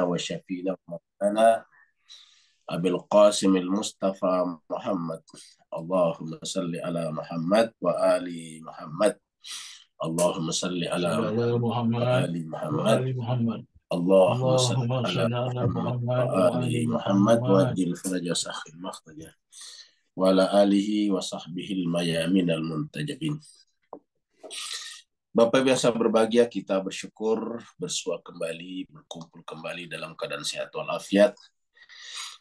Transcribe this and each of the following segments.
وشفينا مولانا أبي القاسم المصطفى محمد. اللهم صل على محمد وآل محمد. اللهم صل على صلى محمد على محمد وآل محمد. وآل محمد. اللهم صل اللهم على صل على محمد محمد وآل وآل محمد محمد. وأجل فرج سخي المخرج وعلى آله وصحبه الميامين المنتجبين. Bapak biasa berbahagia, kita bersyukur bersua kembali, berkumpul kembali dalam keadaan sehat walafiat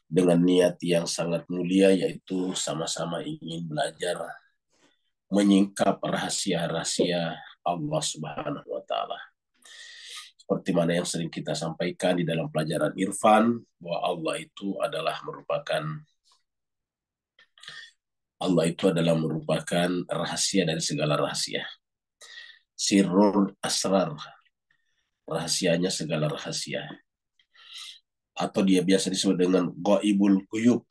dengan niat yang sangat mulia, yaitu sama-sama ingin belajar menyingkap rahasia-rahasia Allah Subhanahu wa Ta'ala. Seperti mana yang sering kita sampaikan di dalam pelajaran Irfan, bahwa Allah itu adalah merupakan rahasia dari segala rahasia. Sirrul asrar, rahasianya segala rahasia. Atau dia biasa disebut dengan gaibul guyub,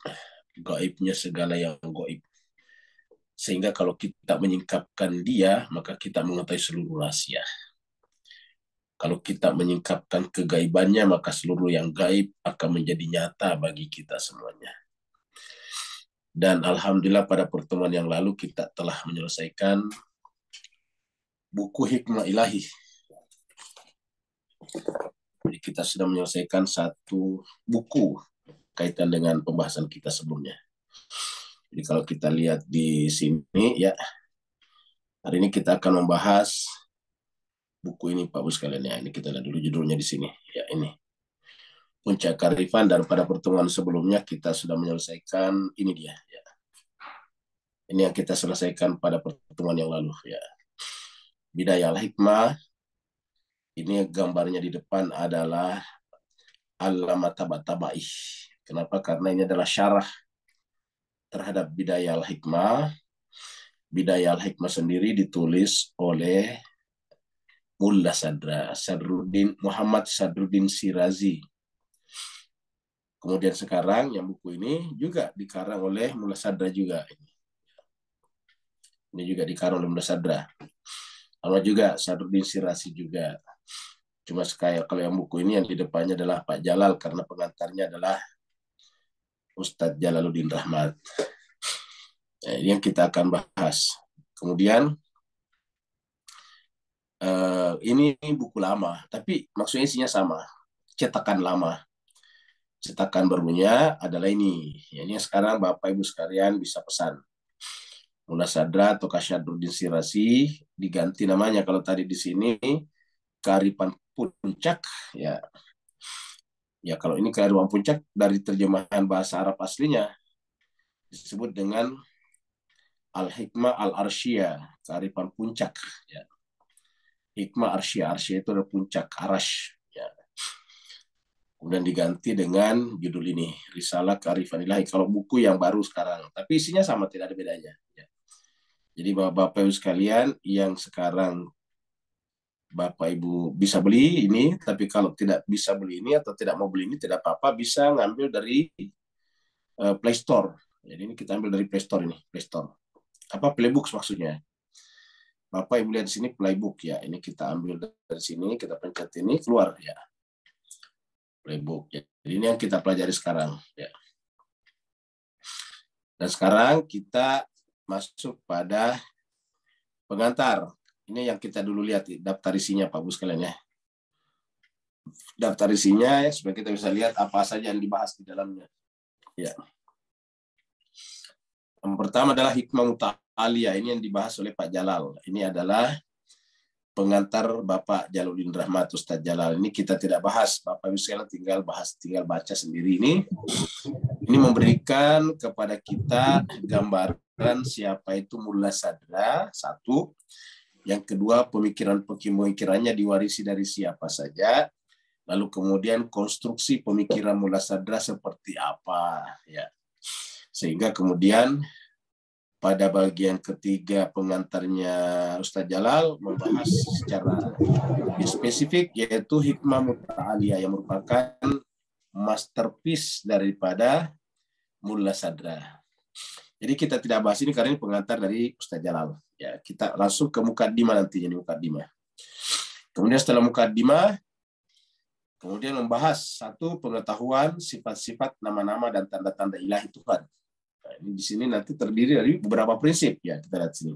gaibnya segala yang gaib. Sehingga kalau kita menyingkapkan dia, maka kita mengetahui seluruh rahasia. Kalau kita menyingkapkan kegaibannya, maka seluruh yang gaib akan menjadi nyata bagi kita semuanya. Dan alhamdulillah pada pertemuan yang lalu kita telah menyelesaikan buku Hikmah Ilahi. Jadi kita sudah menyelesaikan satu buku kaitan dengan pembahasan kita sebelumnya. Jadi kalau kita lihat di sini ya, hari ini kita akan membahas buku ini Pak Bu sekalian ya. Ini kita lihat dulu judulnya di sini. Ya ini. Puncak Kearifan, dan pada pertemuan sebelumnya kita sudah menyelesaikan ini dia ya. Ini yang kita selesaikan pada pertemuan yang lalu ya. Bidayah al-Hikmah. Ini gambarnya di depan adalah Allamah Tabatabai. Kenapa? Karena ini adalah syarah terhadap Bidayah al-Hikmah. Bidayah al-Hikmah sendiri ditulis oleh Mulla Sadra, Muhammad Sadruddin Shirazi. Kemudian sekarang yang buku ini juga dikarang oleh Mulla Sadra juga. Ini juga dikarang oleh Mulla Sadra. Sama juga Sadruddin Shirazi juga. Cuma sekali kalau yang buku ini yang di depannya adalah Pak Jalal, karena pengantarnya adalah Ustadz Jalaluddin Rahmat. Ini yang kita akan bahas. Kemudian ini buku lama, tapi maksudnya isinya sama, cetakan lama. Cetakan barunya adalah ini. Ini yang sekarang Bapak Ibu sekalian bisa pesan. Mulla Sadra atau Sadruddin Shirazi diganti namanya. Kalau tadi di sini Kearifan Puncak ya. Ya kalau ini Kearifan Puncak dari terjemahan bahasa Arab aslinya disebut dengan Al-Hikmah Al-Arsyah, Kearifan Puncak ya. Hikmah Arsyah, Arsyah itu adalah puncak, arash ya. Kemudian diganti dengan judul ini, Risalah Kearifan Ilahi. Kalau buku yang baru sekarang, tapi isinya sama, tidak ada bedanya ya. Jadi Bapak Ibu sekalian yang sekarang Bapak Ibu bisa beli ini, tapi kalau tidak bisa beli ini atau tidak mau beli ini tidak apa-apa, bisa ngambil dari Play Store. Jadi ini kita ambil dari Play Store ini, Play Store. Apa Playbooks maksudnya? Bapak Ibu lihat di sini Playbook ya. Ini kita ambil dari sini, kita pencet ini keluar ya. Playbook ya. Jadi ini yang kita pelajari sekarang ya. Dan sekarang kita masuk pada pengantar. Ini yang kita dulu lihat daftar isinya Pak Bu sekalian ya. Daftar isinya ya, supaya kita bisa lihat apa saja yang dibahas di dalamnya. Ya. Yang pertama adalah hikmah muta'aliyah. Ini yang dibahas oleh Pak Jalal. Ini adalah pengantar Bapak Jalaluddin Rahmat, Ustadz Jalal. Ini kita tidak bahas. Bapak Ibu sekalian tinggal baca sendiri ini. Ini memberikan kepada kita gambaran siapa itu Mulla Sadra, satu. Yang kedua, pemikirannya diwarisi dari siapa saja. Lalu kemudian konstruksi pemikiran Mulla Sadra seperti apa. Ya. Sehingga kemudian pada bagian ketiga pengantarnya Ustadz Jalal membahas secara lebih spesifik, yaitu hikmah muta'aliyah yang merupakan masterpiece daripada Mulla Sadra. Jadi kita tidak bahas ini karena ini pengantar dari Ustadz Jalal. Ya, kita langsung ke mukaddimah nantinya, di mukaddimah. Kemudian setelah mukaddimah, Kemudian membahas satu pengetahuan sifat-sifat nama-nama dan tanda-tanda ilahi Tuhan. Nah, ini di sini nanti terdiri dari beberapa prinsip ya, kita lihat sini.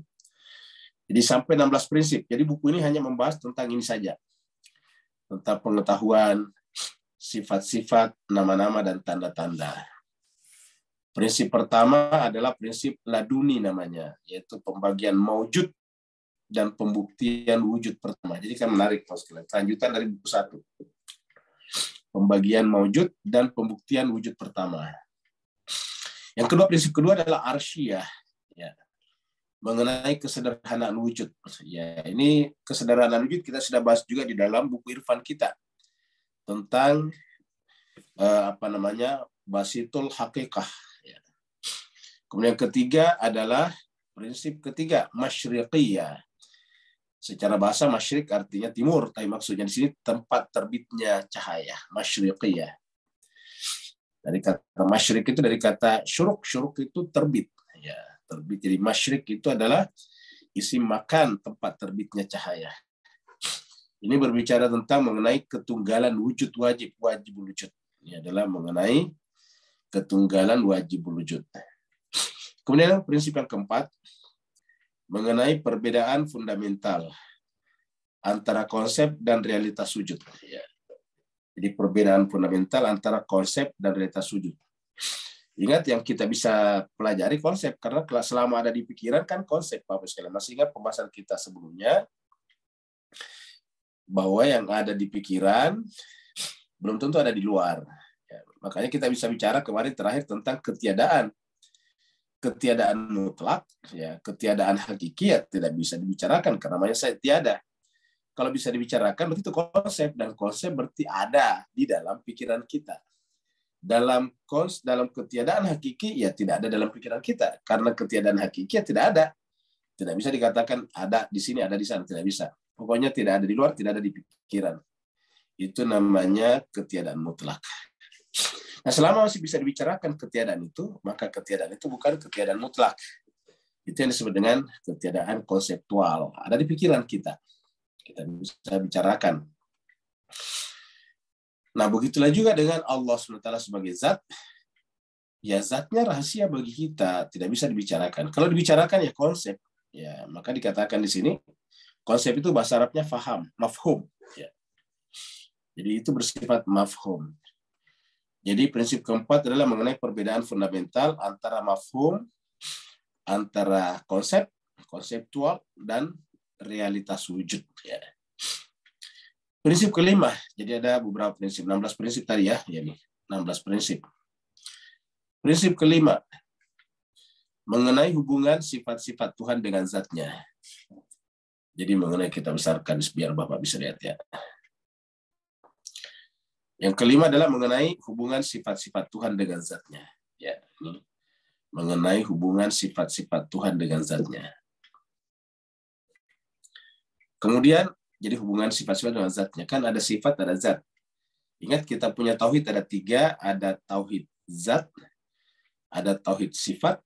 Jadi sampai 16 prinsip. Jadi buku ini hanya membahas tentang ini saja. Tentang pengetahuan sifat-sifat nama-nama dan tanda-tanda. Prinsip pertama adalah prinsip laduni namanya, yaitu pembagian maujud dan pembuktian wujud pertama. Jadi kan menarik, lanjutan dari buku 1. Pembagian maujud dan pembuktian wujud pertama. Yang kedua, prinsip kedua adalah arsyiyah, ya, mengenai kesederhanaan wujud. Ya, ini kesederhanaan wujud kita sudah bahas juga di dalam buku Irfan kita tentang Basitul Haqiqah. Ya. Kemudian yang ketiga adalah prinsip ketiga, masyriqiyah. Secara bahasa masyrik artinya timur, tapi maksudnya di sini tempat terbitnya cahaya, masyriqiyah. Dari kata masyrik itu dari kata syuruk, syuruk itu terbit, ya, terbit. Jadi masyrik itu adalah isim makan, tempat terbitnya cahaya. Ini berbicara tentang mengenai ketunggalan wujud wajibul wujud. Ini adalah mengenai ketunggalan wajibul wujud. Kemudian prinsip yang keempat, mengenai perbedaan fundamental antara konsep dan realitas wujud. Ya. Jadi perbedaan fundamental antara konsep dan realitas wujud. Ingat yang kita bisa pelajari konsep, karena selama ada di pikiran kan konsep, Bapak sekalian. Masih ingat pembahasan kita sebelumnya, bahwa yang ada di pikiran belum tentu ada di luar. Ya, makanya kita bisa bicara kemarin terakhir tentang ketiadaan mutlak, ya, ketiadaan hakiki ya tidak bisa dibicarakan karena namanya saya tiada. Kalau bisa dibicarakan berarti itu konsep, dan konsep berarti ada di dalam pikiran kita. Dalam ketiadaan hakiki ya tidak ada dalam pikiran kita, karena ketiadaan hakiki ya tidak ada. Tidak bisa dikatakan ada di sini, ada di sana, tidak bisa. Pokoknya tidak ada di luar, tidak ada di pikiran. Itu namanya ketiadaan mutlak. Nah, selama masih bisa dibicarakan ketiadaan itu, maka ketiadaan itu bukan ketiadaan mutlak. Itu yang disebut dengan ketiadaan konseptual. Ada di pikiran kita. Kita bisa bicarakan. Nah, begitulah juga dengan Allah SWT sebagai zat. Ya, zatnya rahasia bagi kita. Tidak bisa dibicarakan. Kalau dibicarakan ya konsep. Ya, maka dikatakan di sini, konsep itu bahasa Arabnya faham, mafhum. Ya. Jadi itu bersifat mafhum. Jadi prinsip keempat adalah mengenai perbedaan fundamental antara mafhum, antara konsep, konseptual, dan realitas wujud. Ya. Prinsip kelima, jadi ada beberapa prinsip, 16 prinsip tadi ya, ini 16 prinsip. Prinsip kelima, mengenai hubungan sifat-sifat Tuhan dengan zatnya. Jadi mengenai kita besarkan, biar Bapak bisa lihat ya. Yang kelima adalah mengenai hubungan sifat-sifat Tuhan dengan zatnya. Ya, ini mengenai hubungan sifat-sifat Tuhan dengan zatnya. Kemudian, jadi hubungan sifat-sifat dengan zatnya. Kan ada sifat, ada zat. Ingat kita punya tauhid ada 3, ada tauhid zat, ada tauhid sifat,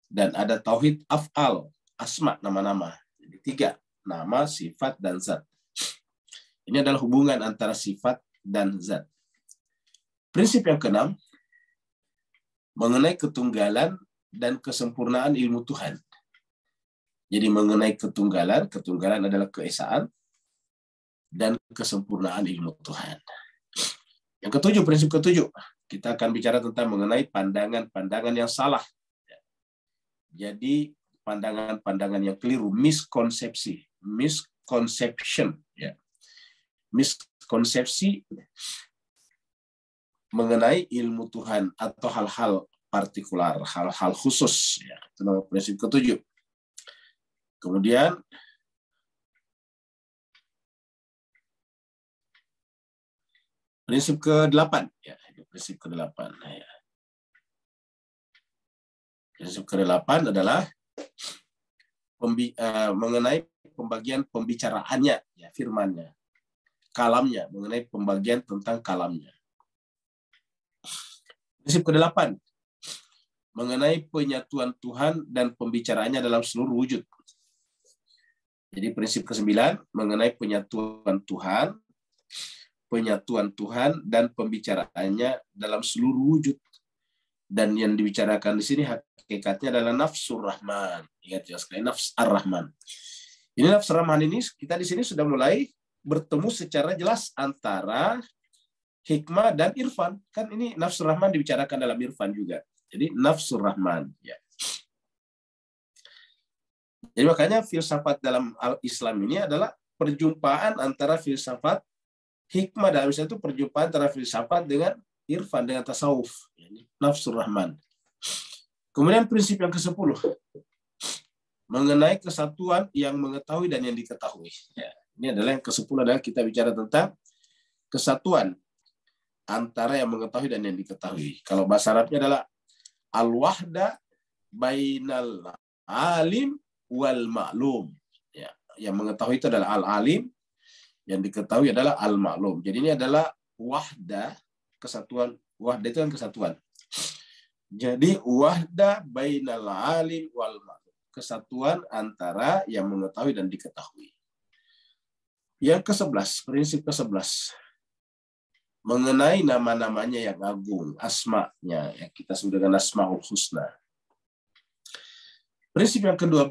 dan ada tauhid af'al, asma, nama-nama. Jadi 3, nama, sifat, dan zat. Ini adalah hubungan antara sifat dan zat. Prinsip yang keenam, mengenai ketunggalan dan kesempurnaan ilmu Tuhan. Jadi mengenai ketunggalan adalah keesaan, dan kesempurnaan ilmu Tuhan. Yang ketujuh, prinsip ketujuh, kita akan bicara tentang mengenai pandangan-pandangan yang salah. Jadi pandangan-pandangan yang keliru, misconception, ya. Miskonsepsi mengenai ilmu Tuhan atau hal-hal partikular, hal-hal khusus. Ya, itu nama prinsip ketujuh. Kemudian prinsip ke-8, ya, prinsip ke-8. Ya. Prinsip ke-8 adalah mengenai pembagian pembicaraannya, ya, firmannya, kalamnya, mengenai pembagian tentang kalamnya. Prinsip ke-8, mengenai penyatuan Tuhan dan pembicaraannya dalam seluruh wujud. Jadi prinsip ke-9, mengenai penyatuan Tuhan, penyatuan Tuhan dan pembicaraannya dalam seluruh wujud. Dan yang dibicarakan di sini hakikatnya adalah nafsur rahman. Ingat ya sekali, nafs ar-rahman. Ini nafs ar-rahman ini kita di sini sudah mulai bertemu secara jelas antara hikmah dan irfan. Kan ini nafsur rahman dibicarakan dalam irfan juga. Jadi nafsur rahman. Ya. Jadi makanya filsafat dalam Islam ini adalah perjumpaan antara filsafat hikmah, dalam Islam itu perjumpaan antara filsafat dengan irfan, dengan tasawuf. Nafsur rahman. Kemudian prinsip yang ke-10. Mengenai kesatuan yang mengetahui dan yang diketahui. Ya, ini adalah yang ke-10 adalah kita bicara tentang kesatuan antara yang mengetahui dan yang diketahui. Kalau bahasa Arabnya adalah al-wahda bainal alim wal ma'lum. Ya, yang mengetahui itu adalah al-alim, yang diketahui adalah al-ma'lum. Jadi ini adalah wahda, kesatuan. Wahda itu kan kesatuan. Jadi wahda bainal alim wal ma'lum. Kesatuan antara yang mengetahui dan diketahui. Yang ke-11, prinsip ke-11. Mengenai nama-namanya yang agung, asma'nya, yang kita sebut dengan asma'ul husna. Prinsip yang ke-12,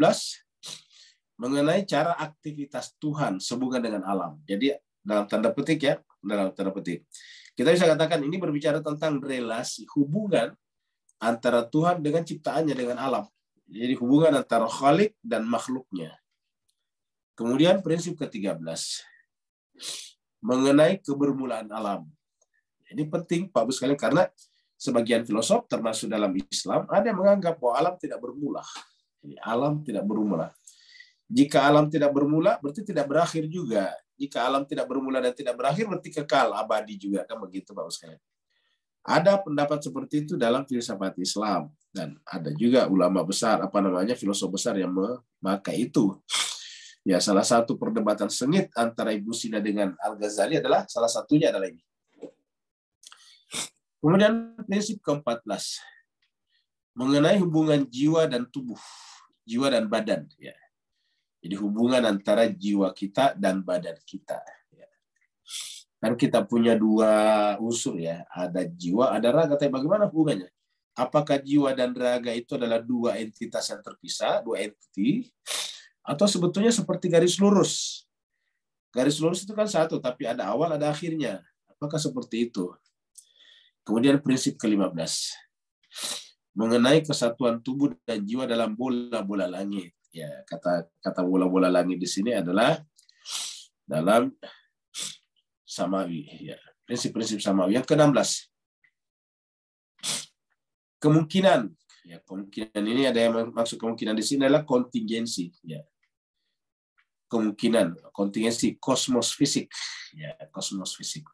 mengenai cara aktivitas Tuhan sehubungan dengan alam. Jadi dalam tanda petik ya, dalam tanda petik. Kita bisa katakan ini berbicara tentang relasi, hubungan antara Tuhan dengan ciptaannya, dengan alam. Jadi hubungan antara Khalik dan makhluknya. Kemudian prinsip ke-13, mengenai kebermulaan alam. Ini penting Pak Bu sekalian, karena sebagian filosof termasuk dalam Islam ada yang menganggap bahwa alam tidak bermula. Jadi alam tidak bermula. Jika alam tidak bermula berarti tidak berakhir juga. Jika alam tidak bermula dan tidak berakhir berarti kekal, abadi juga, kan begitu Pak Bu sekalian. Ada pendapat seperti itu dalam filsafat Islam, dan ada juga ulama besar, filosof besar yang memakai itu. Ya, salah satu perdebatan sengit antara Ibnu Sina dengan Al-Ghazali adalah salah satunya adalah ini. Kemudian prinsip ke-14, mengenai hubungan jiwa dan tubuh, jiwa dan badan. Ya. Jadi hubungan antara jiwa kita dan badan kita. Ya. Kan kita punya dua unsur ya, ada jiwa, ada raga. Tapi bagaimana hubungannya? Apakah jiwa dan raga itu adalah dua entitas yang terpisah, dua entiti, atau sebetulnya seperti garis lurus? Garis lurus itu kan satu, tapi ada awal, ada akhirnya. Apakah seperti itu? Kemudian prinsip ke-15, mengenai kesatuan tubuh dan jiwa dalam bola-bola langit. Ya, kata bola-bola langit di sini adalah dalam samawi. Ya, prinsip-prinsip samawi. Yang ke-16, kemungkinan. Ya, kemungkinan ini ada yang maksud kemungkinan di sini adalah kontingensi. Ya, kemungkinan, kontingensi, kosmos fisik. Ya, kosmos fisik.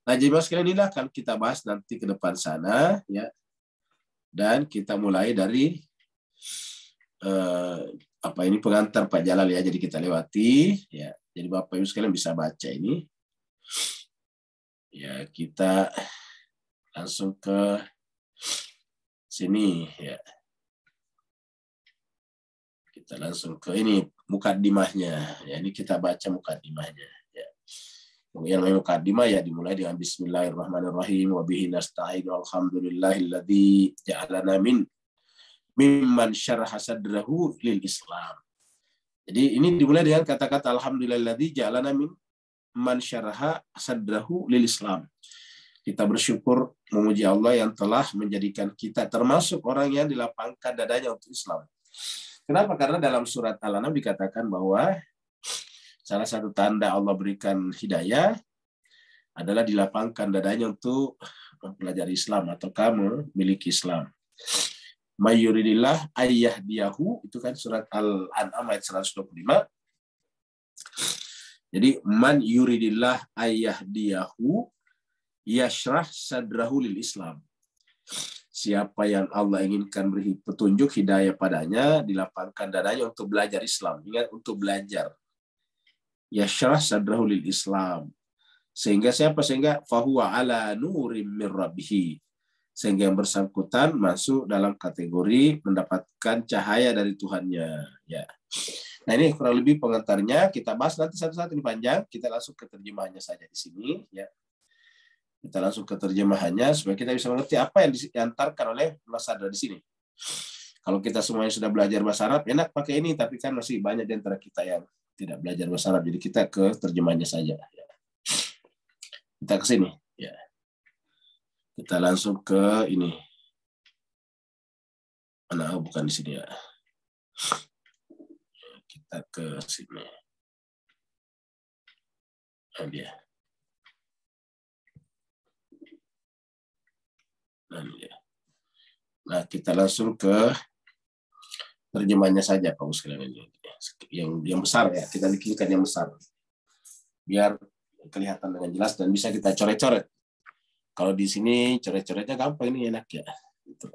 Nah, jadi sekalian inilah akan kita bahas nanti ke depan sana, ya. Dan kita mulai dari pengantar Pak Jalal ya. Jadi kita lewati, ya. Jadi Bapak Ibu sekalian bisa baca ini. Ya, kita langsung ke sini, ya. Kita langsung ke ini mukaddimahnya. Ya, ini kita baca mukaddimahnya. Ya. Yang mukaddimah ya dimulai dengan Bismillahirrahmanirrahim wa bihi nasta'in alhamdulillahilladzi ja'alana mimman syaraha sadrahu lil Islam. Jadi ini dimulai dengan kata-kata alhamdulillahilladzi ja'alana mimman syaraha sadrahu lil Islam. Kita bersyukur memuji Allah yang telah menjadikan kita termasuk orang yang dilapangkan dadanya untuk Islam. Kenapa? Karena dalam surat Al-An'am dikatakan bahwa salah satu tanda Allah berikan hidayah adalah dilapangkan dadanya untuk mempelajari Islam atau kamu miliki Islam. Mayuridillah ayyahdiyahu, itu kan surat Al-An'am ayat 125. Jadi man yuridillah ayyahdiyahu yashrah sadrahu lil Islam. Siapa yang Allah inginkan beri petunjuk hidayah padanya, dilapangkan dadanya untuk belajar Islam. Ingat, untuk belajar. Yashrah sadrahu lil Islam. Sehingga fahuwa ala nurim mir rabbih. Sehingga yang bersangkutan masuk dalam kategori mendapatkan cahaya dari Tuhannya. Ya. Nah, ini kurang lebih pengantarnya. Kita bahas nanti satu-satu, ini panjang. Kita langsung ke terjemahannya saja di sini. Ya. Kita langsung ke terjemahannya supaya kita bisa mengerti apa yang diantarkan oleh Muladsadra di sini. Kalau kita semuanya sudah belajar bahasa Arab, enak pakai ini. Tapi kan masih banyak di antara kita yang tidak belajar bahasa Arab. Jadi kita ke terjemahannya saja. Ya. Kita ke sini. Ya. Kita langsung ke ini. Mana? Bukan di sini ya. Kita ke sini. Nah, dia. Nah, kita langsung ke terjemahnya saja, Pak sekalian ini. Yang besar ya, kita bikinkan yang besar. Biar kelihatan dengan jelas dan bisa kita coret-coret. Kalau di sini coret-coretnya gampang, ini enak ya. Gitu.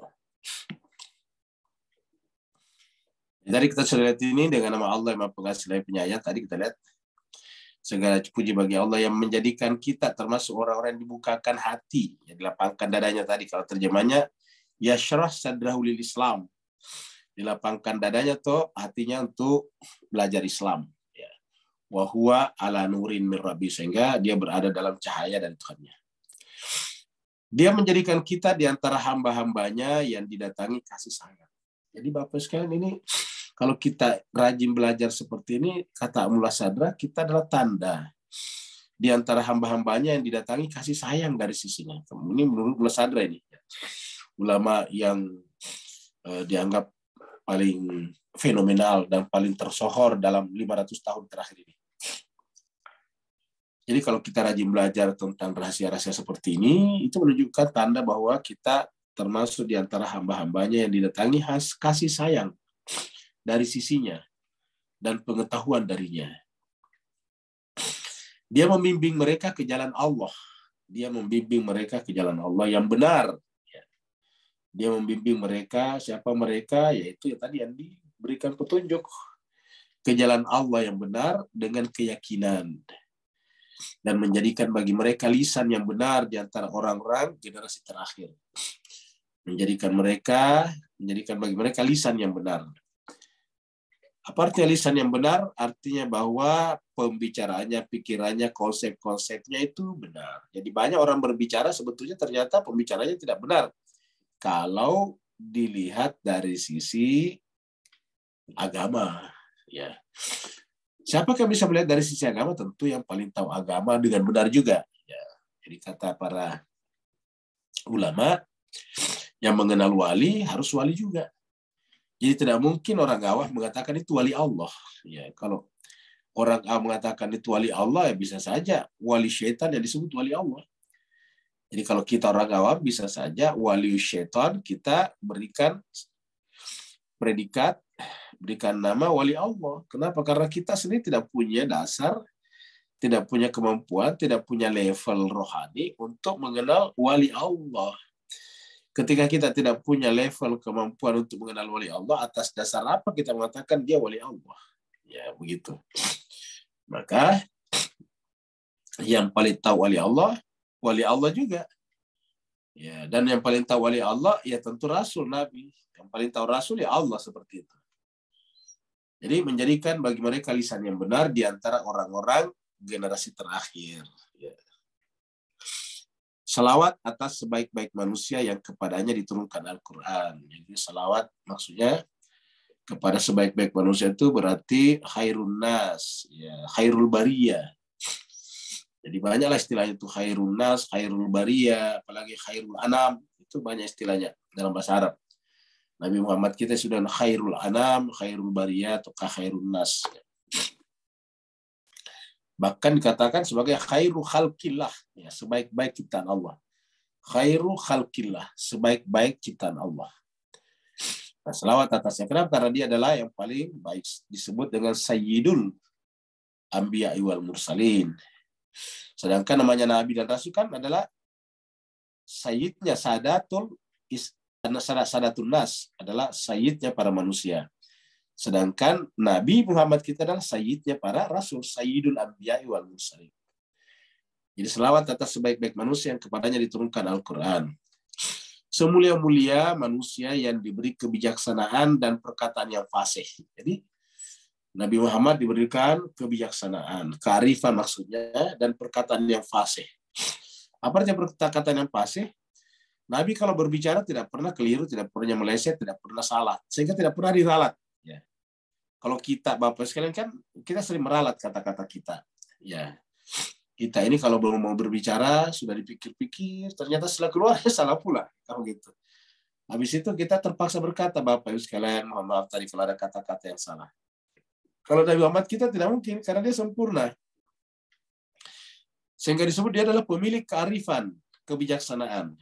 Tadi kita sudah lihat ini dengan nama Allah yang Maha Pengasih lagi Penyayang. Tadi kita lihat segala puji bagi Allah yang menjadikan kita termasuk orang-orang yang dibukakan hati, yang dilapangkan dadanya tadi. Kalau terjemahnya yashrah sadrahu lil Islam, dilapangkan dadanya tuh hatinya untuk belajar Islam. Ya. Wa huwa ala nurin min rabbi, sehingga dia berada dalam cahaya dari Tuhannya. Dia menjadikan kita di antara hamba-hambanya yang didatangi kasih sayang. Jadi Bapak sekalian, ini kalau kita rajin belajar seperti ini, kata Muladsadra, kita adalah tanda di antara hamba-hambanya yang didatangi kasih sayang dari sisinya. Ini menurut Muladsadra ini. Ulama yang dianggap paling fenomenal dan paling tersohor dalam 500 tahun terakhir ini. Jadi kalau kita rajin belajar tentang rahasia-rahasia seperti ini, itu menunjukkan tanda bahwa kita termasuk di antara hamba-hambanya yang didatangi kasih sayang dari sisinya dan pengetahuan darinya. Dia membimbing mereka ke jalan Allah. Dia membimbing mereka ke jalan Allah yang benar. Dia membimbing mereka, siapa mereka? Yaitu yang tadi yang diberikan petunjuk ke jalan Allah yang benar dengan keyakinan. Dan menjadikan bagi mereka lisan yang benar di antara orang-orang generasi terakhir. Menjadikan bagi mereka lisan yang benar. Apa artinya lisan yang benar? Artinya bahwa pembicaraannya, pikirannya, konsep-konsepnya itu benar. Jadi banyak orang berbicara sebetulnya ternyata pembicaranya tidak benar. Kalau dilihat dari sisi agama. Ya. Siapa yang bisa melihat dari sisi agama? Tentu yang paling tahu agama dengan benar juga. Ya. Jadi kata para ulama, yang mengenal wali harus wali juga. Jadi tidak mungkin orang awam mengatakan itu wali Allah. Ya, kalau orang awam mengatakan itu wali Allah, ya bisa saja wali syaitan yang disebut wali Allah. Jadi kalau kita orang awam, bisa saja wali syaitan kita berikan predikat, berikan nama wali Allah. Kenapa? Karena kita sendiri tidak punya dasar, tidak punya kemampuan, tidak punya level rohani untuk mengenal wali Allah. Ketika kita tidak punya level kemampuan untuk mengenal wali Allah, atas dasar apa kita mengatakan dia wali Allah? Ya, begitu. Maka yang paling tahu wali Allah juga. Ya, dan yang paling tahu wali Allah ya tentu Rasul Nabi. Yang paling tahu Rasul ya Allah, seperti itu. Jadi menjadikan bagi mereka lisan yang benar di antara orang-orang generasi terakhir. Ya. Salawat atas sebaik-baik manusia yang kepadanya diturunkan Al-Quran. Jadi salawat maksudnya kepada sebaik-baik manusia itu berarti khairun nas, ya, khairul bariyah. Jadi banyaklah istilahnya itu, khairun nas, khairul bariyah, apalagi khairul anam, itu banyak istilahnya dalam bahasa Arab. Nabi Muhammad kita sudah khairul anam, khairul bariyah, atau khairun nas. Bahkan dikatakan sebagai khairu khalqillah, ya, sebaik-baik ciptaan Allah. Khairu khalqillah, sebaik-baik ciptaan Allah. Nah, selawat atasnya. Kenapa? Karena dia adalah yang paling baik. Disebut dengan Sayyidul Anbiya wal Mursalin. Sedangkan namanya Nabi dan Rasul kan adalah Sayyidnya Sadatul Nas, adalah Sayyidnya para manusia. Sedangkan Nabi Muhammad kita adalah Sayyidnya para Rasul, Sayyidul Anbiya wal Mursalin. Jadi selawat atas sebaik-baik manusia yang kepadanya diturunkan Al-Quran. Semulia-mulia manusia yang diberi kebijaksanaan dan perkataan yang fasih. Jadi Nabi Muhammad diberikan kebijaksanaan, kearifan maksudnya, dan perkataan yang fasih. Apa artinya perkataan yang fasih? Nabi kalau berbicara tidak pernah keliru, tidak pernah meleset, tidak pernah salah, sehingga tidak pernah diralat. Ya. Kalau kita, Bapak sekalian, kan kita sering meralat kata-kata kita. Ya, kita ini kalau mau berbicara sudah dipikir-pikir, ternyata setelah keluar salah pula, kalau gitu. Habis itu kita terpaksa berkata, Bapak Ibu sekalian, mohon maaf tadi kalau ada kata-kata yang salah. Kalau Nabi Muhammad kita tidak mungkin, karena dia sempurna. Sehingga disebut dia adalah pemilik kearifan, kebijaksanaan.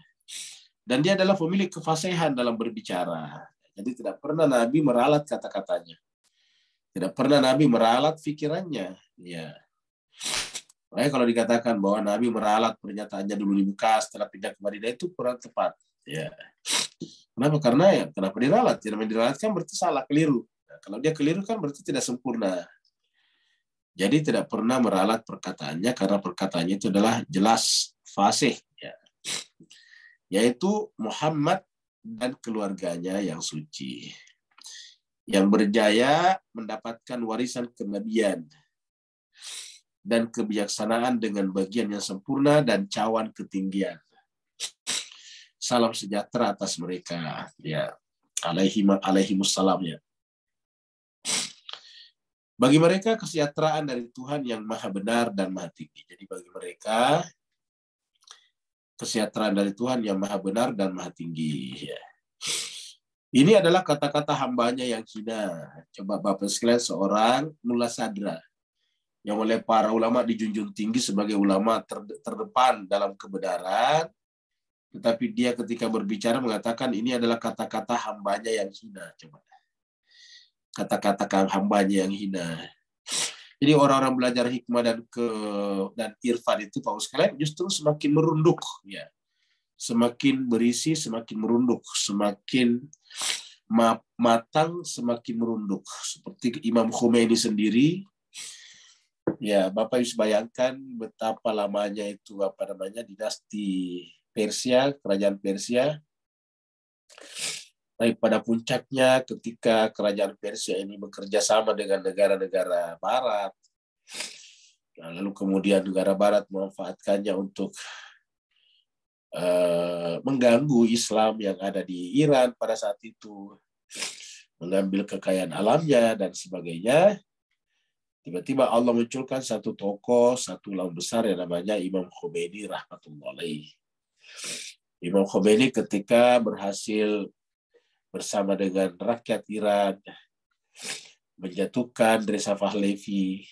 Dan dia adalah pemilik kefasihan dalam berbicara. Jadi tidak pernah Nabi meralat kata-katanya. Tidak pernah Nabi meralat pikirannya. Ya. Makanya kalau dikatakan bahwa Nabi meralat pernyataannya dulu di Mekah setelah pindah ke Madinah itu kurang tepat. Ya. Kenapa? Karena ya kenapa diralat? Tidak diralat kan berarti salah, keliru. Nah, kalau dia keliru kan berarti tidak sempurna. Jadi tidak pernah meralat perkataannya karena perkataannya itu adalah jelas, fasih. Ya. Yaitu Muhammad dan keluarganya yang suci. Yang berjaya mendapatkan warisan kenabian dan kebijaksanaan dengan bagian yang sempurna dan cawan ketinggian. Salam sejahtera atas mereka. Ya. Alaihimussalam ya. Bagi mereka kesejahteraan dari Tuhan yang maha benar dan maha tinggi. Jadi bagi mereka kesejahteraan dari Tuhan yang maha benar dan maha tinggi. Ya. Ini adalah kata-kata hambanya yang hina. Coba Bapak sekalian, seorang Mullah Sadra yang oleh para ulama dijunjung tinggi sebagai ulama terdepan dalam kebenaran, tetapi dia ketika berbicara mengatakan ini adalah kata-kata hambanya yang hina. Coba. Kata-kata hambanya yang hina. Jadi orang-orang belajar hikmah dan irfan itu Pak sekalian justru semakin merunduk ya. Semakin berisi semakin merunduk, semakin matang semakin merunduk. Seperti Imam Khomeini sendiri ya, Bapak bisa bayangkan betapa lamanya itu dinasti Persia, kerajaan Persia. Baik pada puncaknya ketika kerajaan Persia ini bekerja sama dengan negara-negara Barat, lalu kemudian negara Barat memanfaatkannya untuk mengganggu Islam yang ada di Iran pada saat itu, mengambil kekayaan alamnya dan sebagainya. Tiba-tiba Allah munculkan satu tokoh, satu ulama besar yang namanya Imam Khomeini rahmatullahi. Imam Khomeini ketika berhasil bersama dengan rakyat Iran menjatuhkan Reza Pahlavi,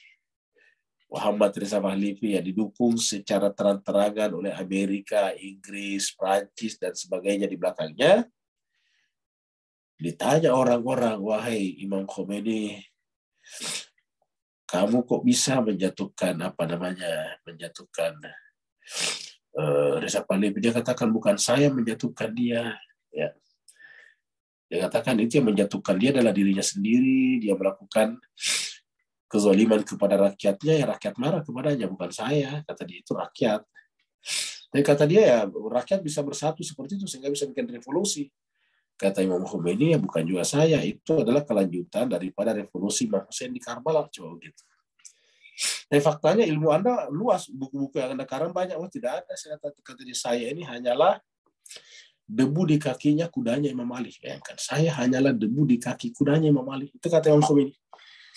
Muhammad Reza Pahlavi yang didukung secara terang-terangan oleh Amerika, Inggris, Prancis, dan sebagainya di belakangnya. Ditanya orang-orang, wahai Imam Khomeini, kamu kok bisa menjatuhkan Reza Pahlavi? Dia katakan bukan saya menjatuhkan dia. Ya. Dia katakan itu yang menjatuhkan dia adalah dirinya sendiri. Dia melakukan kezaliman kepada rakyatnya, ya rakyat marah kepadanya, bukan saya. Kata dia itu rakyat. Tapi kata dia ya rakyat bisa bersatu seperti itu sehingga bisa bikin revolusi. Kata Imam Khomeini ya bukan juga saya, itu adalah kelanjutan daripada revolusi Imam Hussein di Karbala. Coba gitu. Tapi faktanya ilmu Anda luas, buku-buku yang Anda karang banyak. Oh tidak ada, kata dia, saya ini hanyalah debu di kakinya kudanya Imam Ali. Bayangkan, saya hanyalah debu di kaki kudanya Imam Ali. Itu kata Imam Khomeini.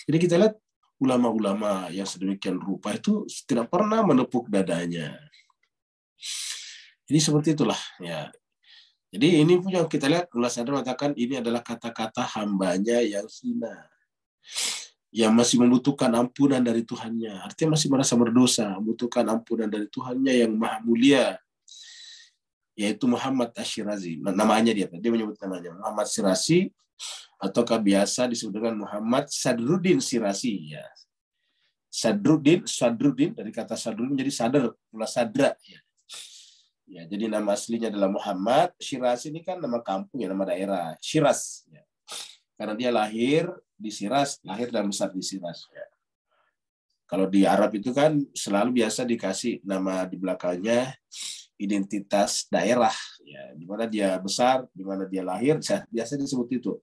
Jadi kita lihat ulama-ulama yang sedemikian rupa itu tidak pernah menepuk dadanya. Jadi seperti itulah ya. Jadi ini pun yang kita lihat, Mullah Sadra mengatakan ini adalah kata-kata hambanya yang hina, yang masih membutuhkan ampunan dari Tuhannya. Artinya masih merasa berdosa, membutuhkan ampunan dari Tuhannya yang maha mulia, yaitu Muhammad Ash-Shirazi. Namanya dia menyebut namanya Muhammad Shirazi, ataukah biasa disebut dengan Muhammad Sadruddin Shirazi. Ya. Sadruddin dari kata Sadruddin jadi Sadr, Mullah Sadra. Ya, jadi nama aslinya adalah Muhammad. Shiraz ini kan nama kampung ya, nama daerah Shiraz. Ya. Karena dia lahir di Shiraz, lahir dan besar di Shiraz. Ya. Kalau di Arab itu kan selalu biasa dikasih nama di belakangnya identitas daerah, ya, di mana dia besar, di mana dia lahir, biasa disebut itu.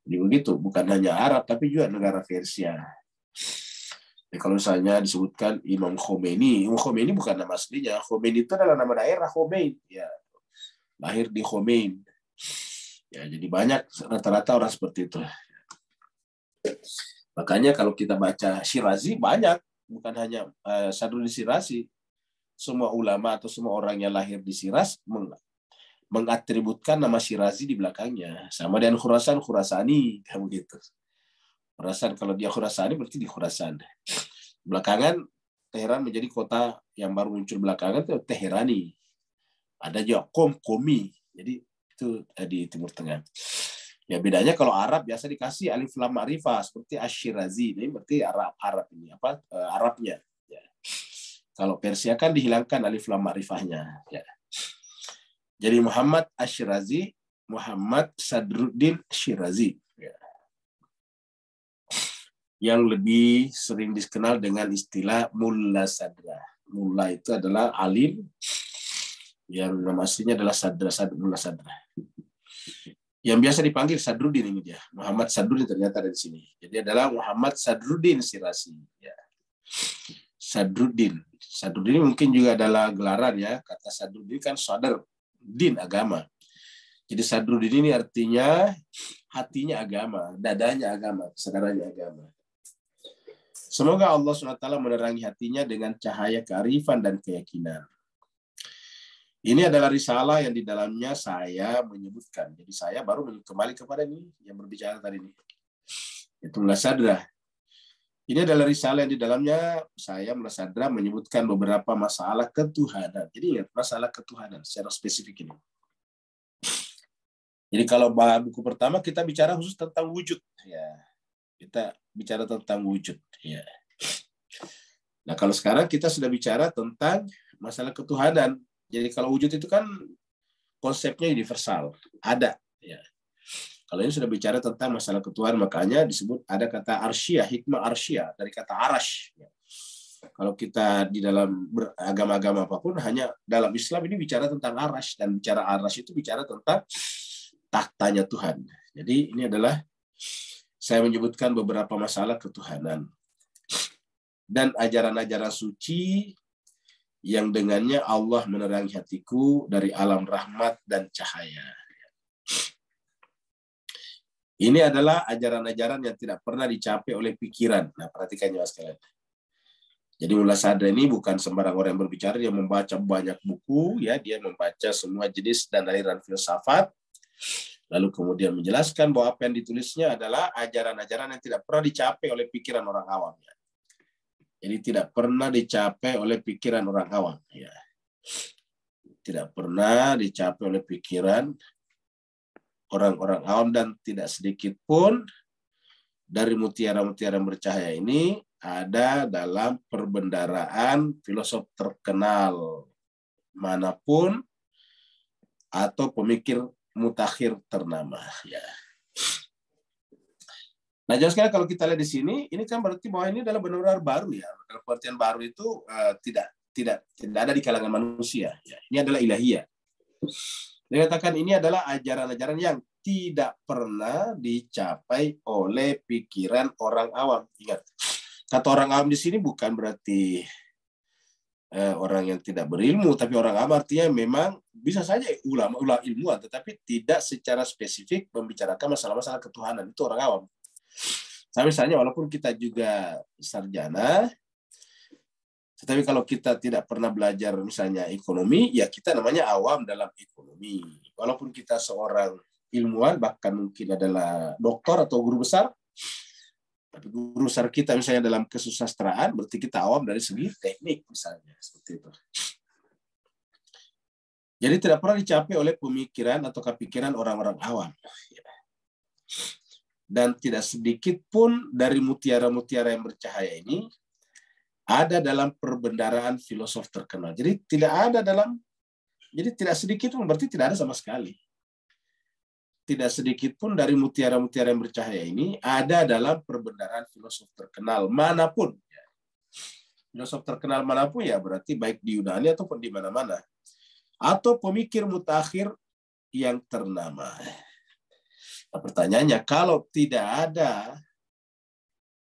Jadi begitu, bukan hanya Arab, tapi juga negara Persia. Jadi kalau misalnya disebutkan Imam Khomeini, Imam Khomeini bukan nama aslinya. Khomeini itu adalah nama daerah Khomein. Ya, lahir di Khomein. Ya, jadi banyak rata-rata orang seperti itu. Makanya kalau kita baca Syirazi banyak, bukan hanya Sadruddin Syirazi. Semua ulama atau semua orang yang lahir di Shiraz mengatributkan nama Syirazi di belakangnya. Sama dengan Khurasan, Khurasani, kayak begitu. Khurasan, kalau dia Khurasani berarti di Khurasan. Belakangan Teheran menjadi kota yang baru muncul belakangan itu Teherani. Ada juga Komi. Jadi itu di Timur Tengah. Ya bedanya kalau Arab biasa dikasih alif lam ma'rifah seperti Asy-Syirazi. Ini berarti Arab ini Arabnya. Ya. Kalau Persia kan dihilangkan alif lam ma'rifahnya. Ya. Jadi Muhammad Asy-Syirazi, Muhammad Sadruddin Syirazi. Ya. Yang lebih sering dikenal dengan istilah Mulla Sadra. Mulla itu adalah alim, yang nama aslinya adalah Mulla Sadra. Yang biasa dipanggil Sadruddin ini dia. Muhammad Sadruddin ternyata ada di sini. Jadi adalah Muhammad Sadruddin Syirazi. Ya. Sadruddin. Sadruddin mungkin juga adalah gelaran ya. Kata Sadruddin kan sadar, din, agama. Jadi Sadruddin ini artinya hatinya agama, dadanya agama, kesadarannya agama. Semoga Allah SWT menerangi hatinya dengan cahaya kearifan dan keyakinan. Ini adalah risalah yang di dalamnya saya menyebutkan. Jadi saya baru kembali kepada ini yang berbicara tadi ini. Itu Mullah Sadra. Ini adalah risalah yang di dalamnya saya Mullah Sadra menyebutkan beberapa masalah ketuhanan. Jadi ingat, masalah ketuhanan secara spesifik ini. Jadi kalau buku pertama kita bicara khusus tentang wujud. Ya, kita bicara tentang wujud. Ya. Nah kalau sekarang kita sudah bicara tentang masalah ketuhanan. Jadi kalau wujud itu kan konsepnya universal, ada. Ya. Kalau ini sudah bicara tentang masalah ketuhanan, makanya disebut ada kata arsyah, hikmah arsyah, dari kata arash. Ya. Kalau kita di dalam agama-agama apapun, hanya dalam Islam ini bicara tentang arash, dan bicara arash itu bicara tentang tahtanya Tuhan. Jadi ini adalah saya menyebutkan beberapa masalah ketuhanan. Dan ajaran-ajaran suci yang dengannya Allah menerangi hatiku dari alam rahmat dan cahaya. Ini adalah ajaran-ajaran yang tidak pernah dicapai oleh pikiran. Nah, perhatikan ya sekalian. Jadi Mullah Sadra ini bukan sembarang orang yang berbicara, dia membaca banyak buku, ya, dia membaca semua jenis dan aliran filsafat, lalu kemudian menjelaskan bahwa apa yang ditulisnya adalah ajaran-ajaran yang tidak pernah dicapai oleh pikiran orang awam. Ya. Jadi tidak pernah dicapai oleh pikiran orang awam. Ya. Tidak pernah dicapai oleh pikiran orang-orang awam, dan tidak sedikit pun dari mutiara-mutiara yang bercahaya ini ada dalam perbendaraan filosof terkenal manapun atau pemikir mutakhir ternama. Ya. Nah, jadi sekarang kalau kita lihat di sini, ini kan berarti bahwa ini adalah benar-benar baru ya. Dalam pengertian baru itu tidak ada di kalangan manusia. Ya. Ini adalah ilahiyah. Dikatakan ini adalah ajaran-ajaran yang tidak pernah dicapai oleh pikiran orang awam. Ingat, kata orang awam di sini bukan berarti orang yang tidak berilmu, tapi orang awam artinya memang bisa saja ulama ilmuwan, tetapi tidak secara spesifik membicarakan masalah-masalah ketuhanan. Itu orang awam. Saya misalnya walaupun kita juga sarjana, tetapi kalau kita tidak pernah belajar misalnya ekonomi, ya kita namanya awam dalam ekonomi. Walaupun kita seorang ilmuwan, bahkan mungkin adalah doktor atau guru besar, tapi guru besar kita misalnya dalam kesusastraan, berarti kita awam dari segi teknik misalnya, seperti itu. Jadi tidak pernah dicapai oleh pemikiran atau kepikiran orang-orang awam. Dan tidak sedikit pun dari mutiara-mutiara yang bercahaya ini ada dalam perbendaraan filosof terkenal. Jadi tidak sedikit pun berarti tidak ada sama sekali. Tidak sedikit pun dari mutiara-mutiara yang bercahaya ini ada dalam perbendaraan filosof terkenal manapun. Filosof terkenal manapun ya berarti baik di Yunani ataupun di mana-mana. Atau pemikir mutakhir yang ternama. Nah, pertanyaannya, kalau tidak ada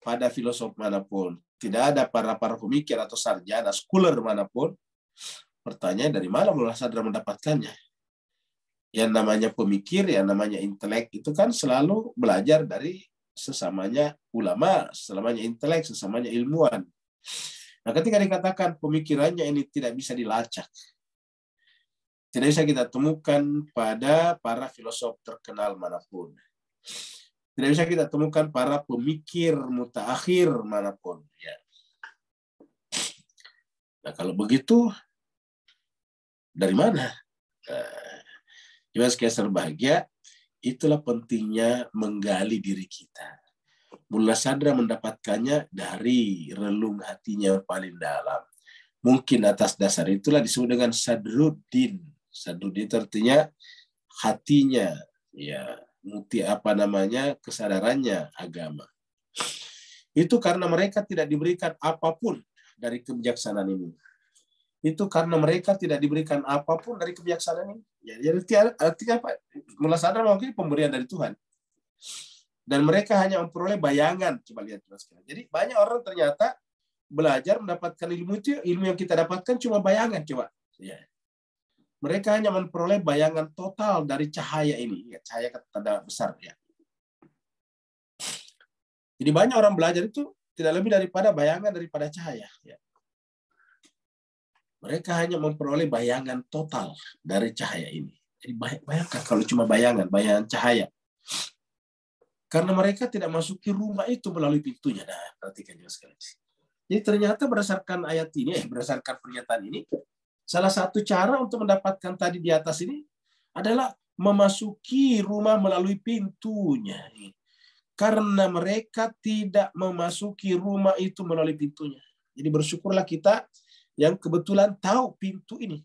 pada filosof manapun, tidak ada para pemikir atau sarjana, scholar manapun, pertanyaan dari mana Mullah Sadra mendapatkannya? Yang namanya pemikir, yang namanya intelek itu kan selalu belajar dari sesamanya ulama, sesamanya intelek, sesamanya ilmuwan. Nah, ketika dikatakan pemikirannya ini tidak bisa dilacak, tidak bisa kita temukan pada para filosof terkenal manapun. Tidak bisa kita temukan para pemikir mutaakhir manapun. Ya. Nah, kalau begitu, dari mana? Nah, sekian bahagia, itulah pentingnya menggali diri kita. Mullah Sadra mendapatkannya dari relung hatinya yang paling dalam. Mungkin atas dasar itulah disebut dengan Sadruddin. Sadruddin itu artinya hatinya, ya, kesadarannya agama. Itu karena mereka tidak diberikan apapun dari kebijaksanaan ini. Itu karena mereka tidak diberikan apapun dari kebijaksanaan ini. Ya, jadi artinya apa? Mullah Sadra mungkin pemberian dari Tuhan. Dan mereka hanya memperoleh bayangan. Coba lihat. Jadi banyak orang ternyata belajar mendapatkan ilmu itu, ilmu yang kita dapatkan cuma bayangan. Coba. Ya. Mereka hanya memperoleh bayangan total dari cahaya ini. Ya, cahaya tanda besar. Ya. Jadi banyak orang belajar itu tidak lebih daripada bayangan daripada cahaya. Ya. Mereka hanya memperoleh bayangan total dari cahaya ini. Jadi bayangkan kalau cuma bayangan cahaya. Karena mereka tidak masuki rumah itu melalui pintunya. Nah, perhatikan juga sekali. Jadi ternyata berdasarkan ayat ini, berdasarkan pernyataan ini, salah satu cara untuk mendapatkan tadi di atas ini adalah memasuki rumah melalui pintunya. Karena mereka tidak memasuki rumah itu melalui pintunya. Jadi bersyukurlah kita yang kebetulan tahu pintu ini.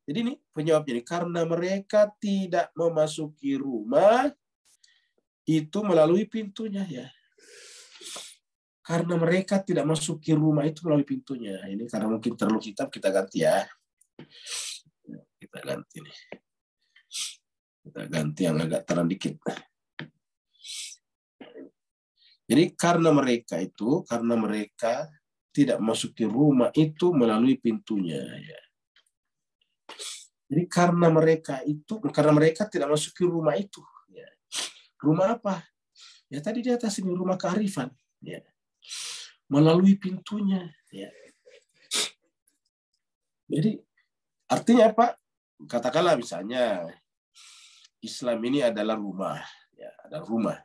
Jadi ini penjawabnya. Karena mereka tidak memasuki rumah itu melalui pintunya, ya. Karena mereka tidak masuki rumah itu melalui pintunya. Ini karena mungkin terlalu hitam, kita ganti ya. Kita ganti nih. Kita ganti yang agak terang dikit. Jadi karena mereka tidak masuki rumah itu melalui pintunya, ya. Jadi karena mereka tidak masuki rumah itu, ya. Rumah apa? Ya tadi di atas ini rumah kearifan, ya. Melalui pintunya, ya. Jadi artinya apa? Katakanlah misalnya Islam ini adalah rumah, ya, ada rumah.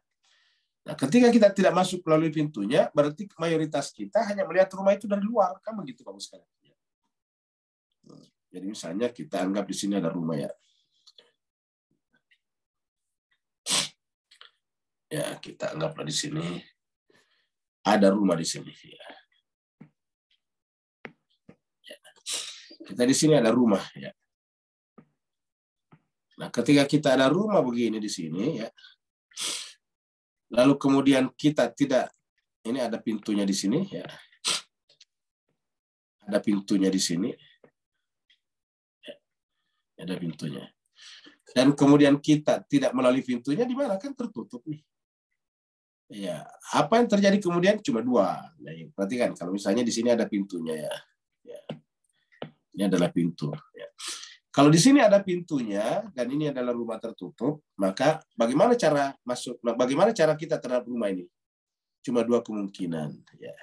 Nah, ketika kita tidak masuk melalui pintunya, berarti mayoritas kita hanya melihat rumah itu dari luar, kan begitu Pak sekalian. Jadi misalnya kita anggap di sini ada rumah, ya. Ya, kita anggaplah di sini ada rumah di sini. Ya. Kita di sini ada rumah, ya. Nah, ketika kita ada rumah begini di sini, ya. Lalu kemudian kita tidak, ini ada pintunya di sini, ya. Ada pintunya di sini. Ya. Ada pintunya. Dan kemudian kita tidak melalui pintunya, di mana kan tertutup nih. Ya, apa yang terjadi kemudian cuma dua. Nah, perhatikan kalau misalnya di sini ada pintunya, ya. Ya. Ini adalah pintu. Ya. Kalau di sini ada pintunya dan ini adalah rumah tertutup, maka bagaimana cara masuk? Bagaimana cara kita terhadap rumah ini? Cuma dua kemungkinan. Ya.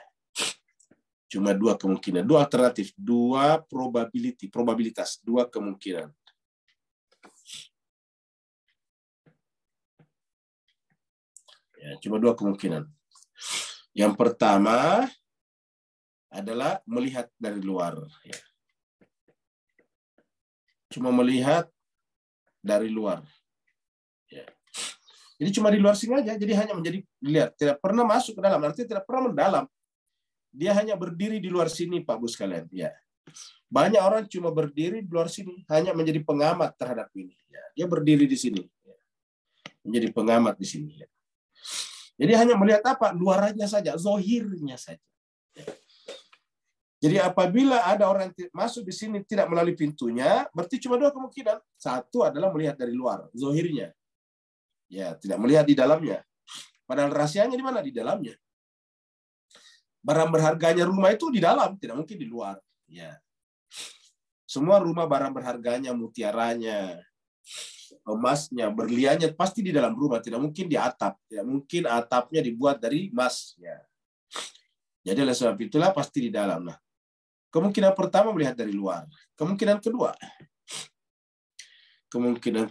Cuma dua kemungkinan, dua alternatif, dua probabilitas, dua kemungkinan. Ya, cuma dua kemungkinan. Yang pertama adalah melihat dari luar. Ya. Cuma melihat dari luar. Ya. Jadi cuma di luar sini aja, jadi hanya menjadi dilihat, tidak pernah masuk ke dalam, artinya tidak pernah mendalam. Dia hanya berdiri di luar sini, Pak Bu sekalian. Ya. Banyak orang cuma berdiri di luar sini, hanya menjadi pengamat terhadap ini. Ya. Dia berdiri di sini, ya. Menjadi pengamat di sini. Ya. Jadi hanya melihat apa? Luarannya saja, zohirnya saja. Ya. Jadi apabila ada orang yang masuk di sini tidak melalui pintunya, berarti cuma dua kemungkinan. Satu adalah melihat dari luar, zohirnya. Ya, tidak melihat di dalamnya. Padahal rahasianya di mana? Di dalamnya. Barang berharganya rumah itu di dalam, tidak mungkin di luar. Ya. Semua rumah barang berharganya, mutiaranya, emasnya, berliannya pasti di dalam rumah, tidak mungkin di atap. Tidak mungkin atapnya dibuat dari emas. Ya. Jadi oleh sebab itulah pasti di dalam. Nah, kemungkinan pertama melihat dari luar. Kemungkinan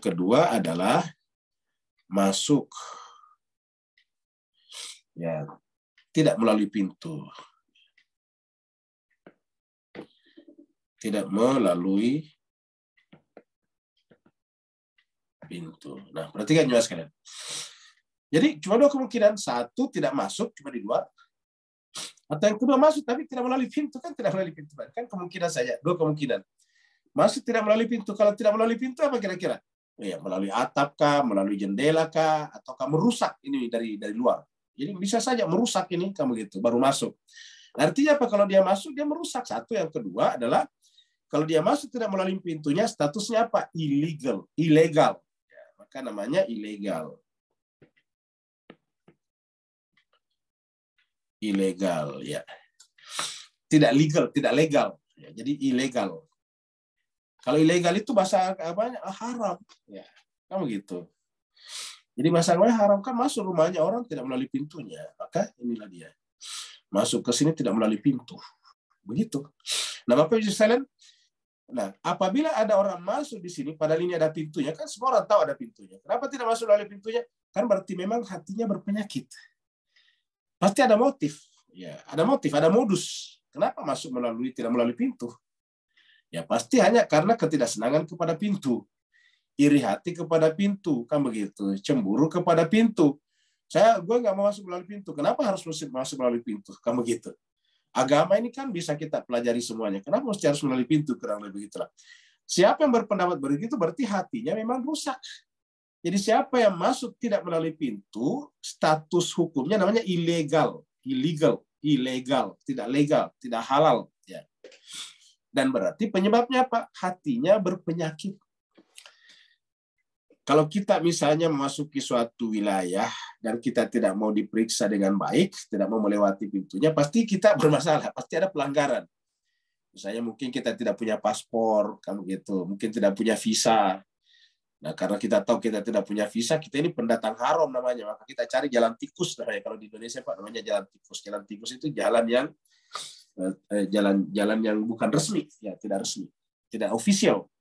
kedua adalah masuk, ya, tidak melalui pintu. Tidak melalui pintu. Nah, perhatikan juga sekalian. Jadi cuma dua kemungkinan. Satu, tidak masuk, cuma di luar. Atau yang kedua, masuk tapi tidak melalui pintu. Kan tidak melalui pintu. Kan kemungkinan saja. Dua kemungkinan. Masuk tidak melalui pintu. Kalau tidak melalui pintu, apa kira-kira? Ya, melalui atap kah, melalui jendela kah, ataukah merusak ini dari luar. Jadi bisa saja merusak ini, kamu gitu, baru masuk. Artinya apa? Kalau dia masuk, dia merusak. Satu. Yang kedua adalah kalau dia masuk tidak melalui pintunya, statusnya apa? Ilegal. Ya, maka namanya ilegal. Ilegal, ya. Tidak legal, tidak legal. Ya, jadi ilegal. Kalau ilegal itu bahasa apanya? Haram. Ya, kamu gitu. Jadi masalahnya haram kan masuk rumahnya orang tidak melalui pintunya. Maka inilah dia. Masuk ke sini tidak melalui pintu. Begitu. Nah, Bapak Ibu sekalian, nah, apabila ada orang masuk di sini, padahal ini ada pintunya, kan semua orang tahu ada pintunya. Kenapa tidak masuk melalui pintunya? Kan berarti memang hatinya berpenyakit. Pasti ada motif. Ya, ada motif, ada modus. Kenapa masuk tidak melalui pintu? Ya, pasti hanya karena ketidaksenangan kepada pintu. Iri hati kepada pintu, kan begitu. Cemburu kepada pintu. Gue nggak mau masuk melalui pintu. Kenapa harus masuk melalui pintu? Kan begitu. Agama ini kan bisa kita pelajari semuanya. Kenapa harus melalui pintu? Kurang lebih begitulah. Siapa yang berpendapat begitu berarti hatinya memang rusak. Jadi siapa yang masuk tidak melalui pintu, status hukumnya namanya ilegal, tidak legal, tidak halal. Ya. Dan berarti penyebabnya apa? Hatinya berpenyakit. Kalau kita misalnya memasuki suatu wilayah dan kita tidak mau diperiksa dengan baik, tidak mau melewati pintunya, pasti kita bermasalah, pasti ada pelanggaran. Misalnya mungkin kita tidak punya paspor, kan begitu, mungkin tidak punya visa. Nah, karena kita tahu kita tidak punya visa, kita ini pendatang haram namanya, maka kita cari jalan tikus namanya. Kalau di Indonesia Pak namanya jalan tikus. Jalan tikus itu jalan yang bukan resmi, ya tidak resmi, tidak official.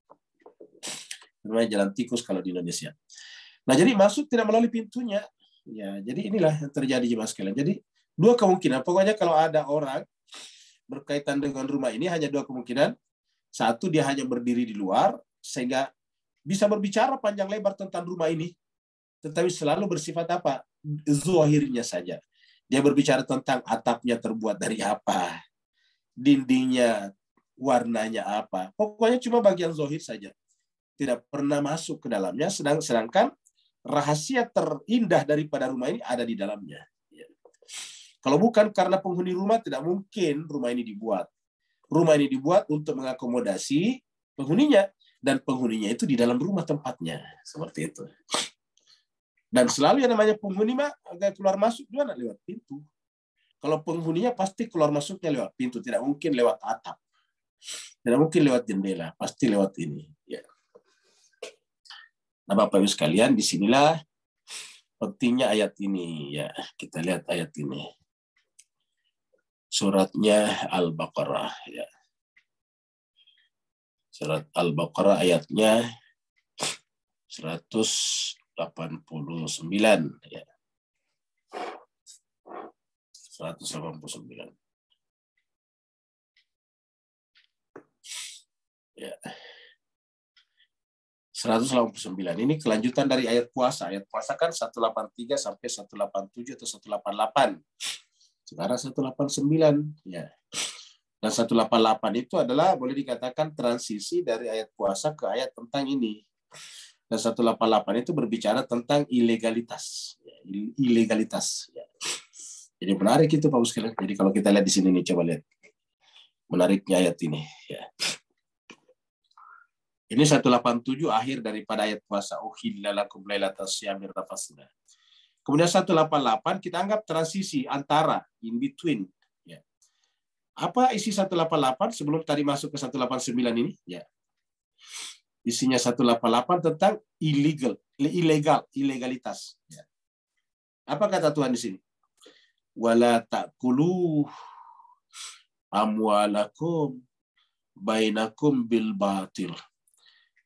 Namanya jalan tikus kalau di Indonesia. Nah, jadi masuk tidak melalui pintunya. Ya, jadi inilah yang terjadi jemaah sekalian. Jadi dua kemungkinan. Pokoknya kalau ada orang berkaitan dengan rumah ini hanya dua kemungkinan. Satu, dia hanya berdiri di luar sehingga bisa berbicara panjang lebar tentang rumah ini, tetapi selalu bersifat apa? Zahirnya saja. Dia berbicara tentang atapnya terbuat dari apa, dindingnya warnanya apa. Pokoknya cuma bagian zahir saja. Tidak pernah masuk ke dalamnya, sedangkan rahasia terindah daripada rumah ini ada di dalamnya. Kalau bukan karena penghuni rumah, tidak mungkin rumah ini dibuat. Rumah ini dibuat untuk mengakomodasi penghuninya, dan penghuninya itu di dalam rumah tempatnya. Seperti itu. Dan selalu yang namanya penghuni agak keluar masuk juga lewat pintu. Kalau penghuninya pasti keluar masuknya lewat pintu, tidak mungkin lewat atap. Tidak mungkin lewat jendela, pasti lewat ini. Ya. Nah, Bapak Ibu sekalian, disinilah pentingnya ayat ini. Ya, kita lihat ayat ini. Suratnya Al-Baqarah. Ya. Surat Al-Baqarah ayatnya 189. Ya. 189. Ya. 189. Ini kelanjutan dari ayat puasa. Ayat puasa kan 183 sampai 187 atau 188. Sekarang 189. Ya. Dan 188 itu adalah boleh dikatakan transisi dari ayat puasa ke ayat tentang ini. Dan 188 itu berbicara tentang ilegalitas. Ya, ilegalitas. Ya. Jadi menarik itu Pak sekalian. Jadi kalau kita lihat di sini nih, coba lihat. Menariknya ayat ini. Ya. Ini 187 akhir daripada ayat puasa. Uhilla lakum lailatas syamir rafasna. Kemudian 188 kita anggap transisi antara, in between. Ya. Apa isi 188 sebelum tadi masuk ke 189 ini? Ya. Isinya 188 tentang ilegalitas. Ya. Apa kata Tuhan di sini? Wala ta'kulu amwalakum bainakum bil batil.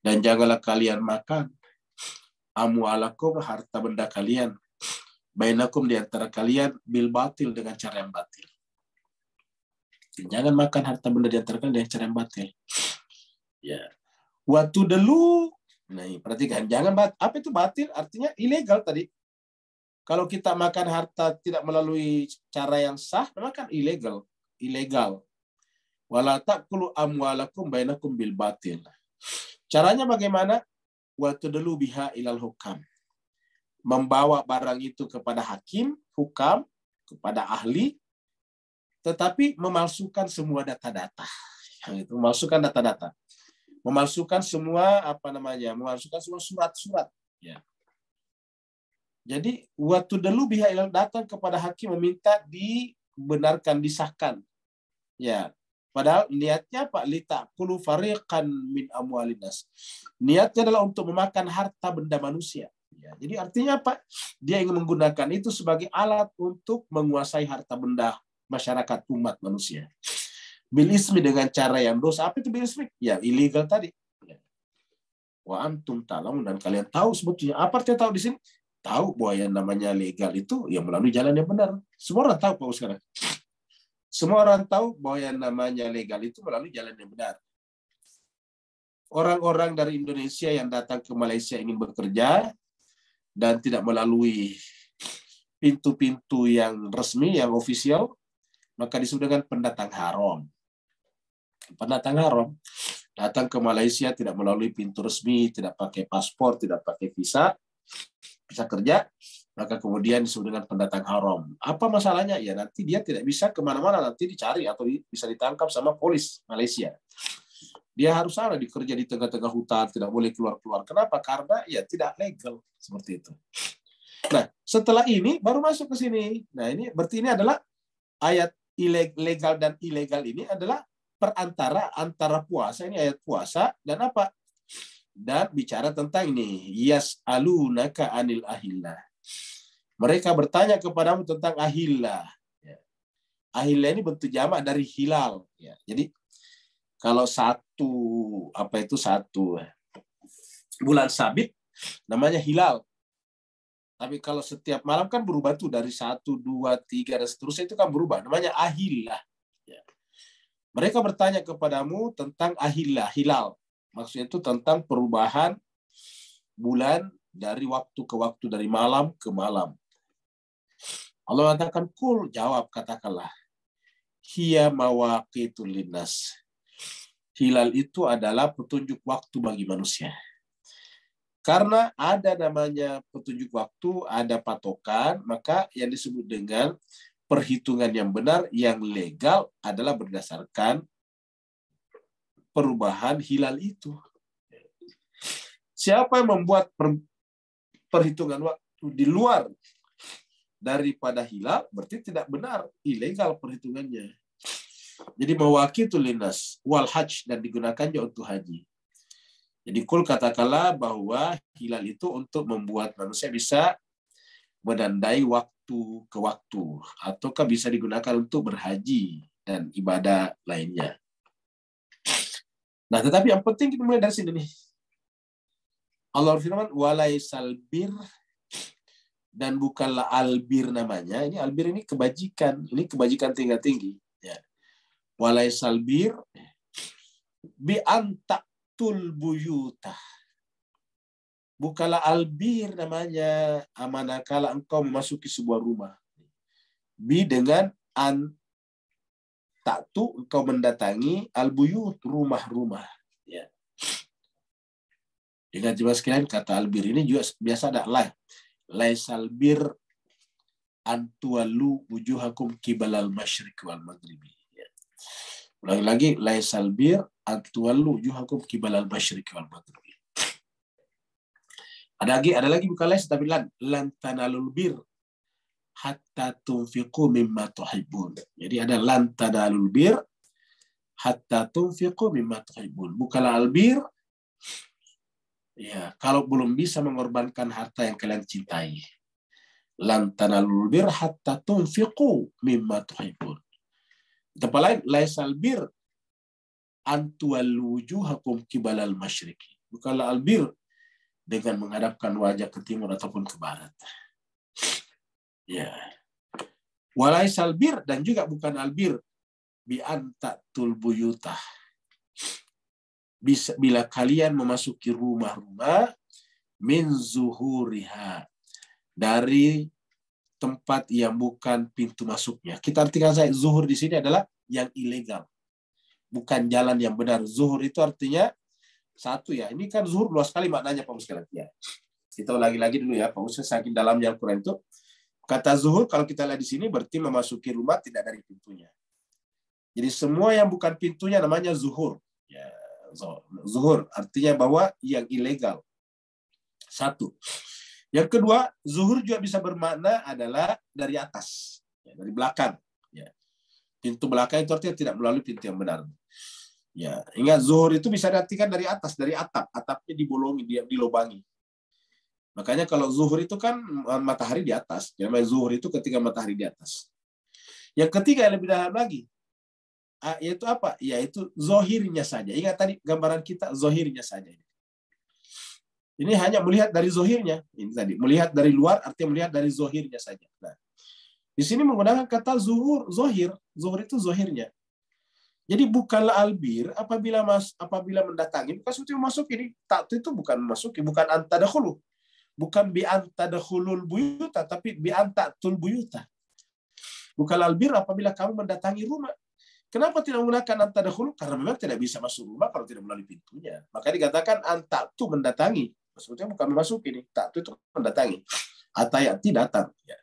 Dan janganlah kalian makan amwalakum, harta benda kalian, bainakum, di antara kalian, bil batil, dengan cara yang batil. Jangan makan harta benda di antara kalian dengan cara yang batil. Ya. Waktu dulu, nah perhatikan, jangan apa itu batil? Artinya ilegal tadi. Kalau kita makan harta tidak melalui cara yang sah, maka ilegal. Wala ta'kulu amwalakum bainakum bil batil. Caranya bagaimana? Waktu dulu biha ilal hukam. Membawa barang itu kepada hakim, hukam, kepada ahli, tetapi memalsukan semua data-data. Yang itu memalsukan data-data. Memalsukan semua memalsukan semua surat-surat. Ya. Jadi waktu dulu biha ilal, datang kepada hakim meminta dibenarkan, disahkan. Ya. Padahal niatnya Pak litakulu fariqan min amwalinas. Niatnya adalah untuk memakan harta benda manusia. Ya, jadi artinya apa? Dia ingin menggunakan itu sebagai alat untuk menguasai harta benda masyarakat umat manusia. Bil ismi, dengan cara yang dosa. Apa itu bil ismi? Ya, ilegal tadi. Ya. Wa antum ta'lamun, dan kalian tahu sebetulnya. Apa artinya tahu di sini? Tahu bahwa yang namanya legal itu yang melalui jalan yang benar. Semua orang tahu Pak sekarang. Semua orang tahu bahwa yang namanya legal itu melalui jalan yang benar. Orang-orang dari Indonesia yang datang ke Malaysia ingin bekerja dan tidak melalui pintu-pintu yang resmi, yang ofisial, maka disebut dengan pendatang haram. Pendatang haram datang ke Malaysia tidak melalui pintu resmi, tidak pakai paspor, tidak pakai visa, bisa kerja, maka kemudian disebut dengan pendatang haram. Apa masalahnya? Ya nanti dia tidak bisa kemana-mana, nanti dicari atau bisa ditangkap sama polis Malaysia. Dia harus ada dikerja di tengah-tengah hutan, tidak boleh keluar-keluar. Kenapa? Karena ya tidak legal, seperti itu. Nah, setelah ini baru masuk ke sini. Nah, ini berarti ini adalah ayat legal dan ilegal ini adalah perantara antara puasa, ini ayat puasa, dan apa? Dan bicara tentang ini, yas'alunaka anil ahillah. Mereka bertanya kepadamu tentang ahillah. Ahillah ini bentuk jamak dari hilal. Jadi kalau satu bulan sabit namanya hilal. Tapi kalau setiap malam kan berubah tuh dari 1, 2, 3 dan seterusnya, itu kan berubah. Namanya ahillah. Mereka bertanya kepadamu tentang ahillah, hilal. Maksudnya itu tentang perubahan bulan dari waktu ke waktu, dari malam ke malam. Allah katakan, kul, jawab, katakanlah, hiya mawaqitul linnas. Hilal itu adalah petunjuk waktu bagi manusia. Karena ada namanya petunjuk waktu, ada patokan, maka yang disebut dengan perhitungan yang benar, yang legal adalah berdasarkan perubahan hilal itu. Siapa yang membuat perhitungan waktu di luar daripada hilal, berarti tidak benar, ilegal perhitungannya. Jadi mawaqitul linnas wal hajj, dan digunakannya untuk haji. Jadi kul, katakanlah bahwa hilal itu untuk membuat manusia bisa menandai waktu ke waktu, ataukah bisa digunakan untuk berhaji dan ibadah lainnya. Nah, tetapi yang penting kita mulai dari sini nih. Allah firman, walaisal bir, dan bukanlah albir namanya. Ini albir ini kebajikan. Ini kebajikan tinggi-tinggi. Ya. Walaisal bir bi antaktul buyutah. Bukanlah albir namanya manakala engkau memasuki sebuah rumah. Bi dengan taktu, engkau mendatangi albuyut, rumah-rumah. Ya. Dengan jelas sekalian, kata albir ini juga biasa ada lah. Laisal bir antuallu wujuhakum kibalal masyriq wal maghribi. Ulangi lagi, laisal bir antuallu wujuhakum qibalal masyriqi wal maghribi. Ada lagi bukan lais tapi lan tanalul bir hatta tunfiqu mimma tuhibbun. Jadi ada lan tanalul bir hatta tunfiqu mimma tuhibbun. Bukanlah albir ya kalau belum bisa mengorbankan harta yang kalian cintai. Lan tanalul bir hatta tunfiqu mimma tuhibbun. Tempat lain, laisal bir antuallu wujuhakum qibalal masyriqi. Bukanlah albir dengan menghadapkan wajah ke timur ataupun ke barat. Ya. Walaisal bir dan juga bukan albir bi antatul buyutah. Bila kalian memasuki rumah-rumah min zuhuriha dari tempat yang bukan pintu masuknya. Kita artikan saya zuhur di sini adalah yang ilegal. Bukan jalan yang benar. Zuhur itu artinya satu ya. Ini kan zuhur luas sekali maknanya Pak Ustaz ya. Kita lagi-lagi dulu ya Pak Ustaz, saking dalamnya Al-Qur'an itu. Kata zuhur kalau kita lihat di sini berarti memasuki rumah tidak dari pintunya. Jadi semua yang bukan pintunya namanya zuhur. Ya, zuhur artinya bahwa yang ilegal. Satu. Yang kedua, zuhur juga bisa bermakna adalah dari atas, ya, dari belakang. Ya. Pintu belakang itu artinya tidak melalui pintu yang benar. Ya, ingat zuhur itu bisa diartikan dari atas, dari atap. Atapnya dibolongi, dilobangi. Makanya kalau zuhur itu kan matahari di atas. Jadi zuhur itu ketika matahari di atas. Yang ketiga yang lebih dalam lagi, yaitu apa? Yaitu zohirnya saja. Ingat tadi gambaran kita zohirnya saja. Ini hanya melihat dari zohirnya. Ini tadi melihat dari luar artinya melihat dari zohirnya saja. Nah, di sini menggunakan kata zuhur, zohir. Zuhur itu zohirnya. Jadi bukanlah albir apabila mendatangi, bukan seperti masuk ini. Tak itu bukan memasuki, bukan antadakhulu. Bukan bi antadakhulul buyuta, tapi bi antatul buyuta. Bukan albir apabila kamu mendatangi rumah. Kenapa tidak menggunakan antadakhulu? Karena memang tidak bisa masuk rumah kalau tidak melalui pintunya. Maka dikatakan antatu mendatangi. Maksudnya bukan memasuki ini. Ta'tu itu mendatangi. Atayati datang. Ya.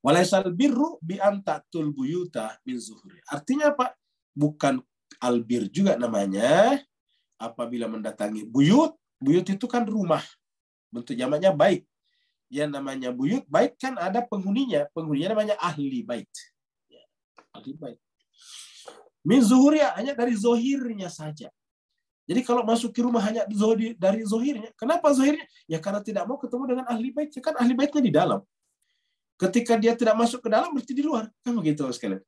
Walaisal birru bi antatul buyuta min zuhuri. Artinya apa? Bukan albir juga namanya apabila mendatangi buyut. Buyut itu kan rumah. Bentuk jamaknya bait. Yang namanya buyut, bait kan ada penghuninya. Penghuninya namanya ahli bait. Ya. Ahli bait. Min zuhuri hanya dari zohirnya saja. Jadi kalau masuk ke rumah hanya dari zohirnya. Kenapa zohirnya? Ya karena tidak mau ketemu dengan ahli bait. Kan ahli baitnya di dalam. Ketika dia tidak masuk ke dalam, berarti di luar. Kan begitu sekalian.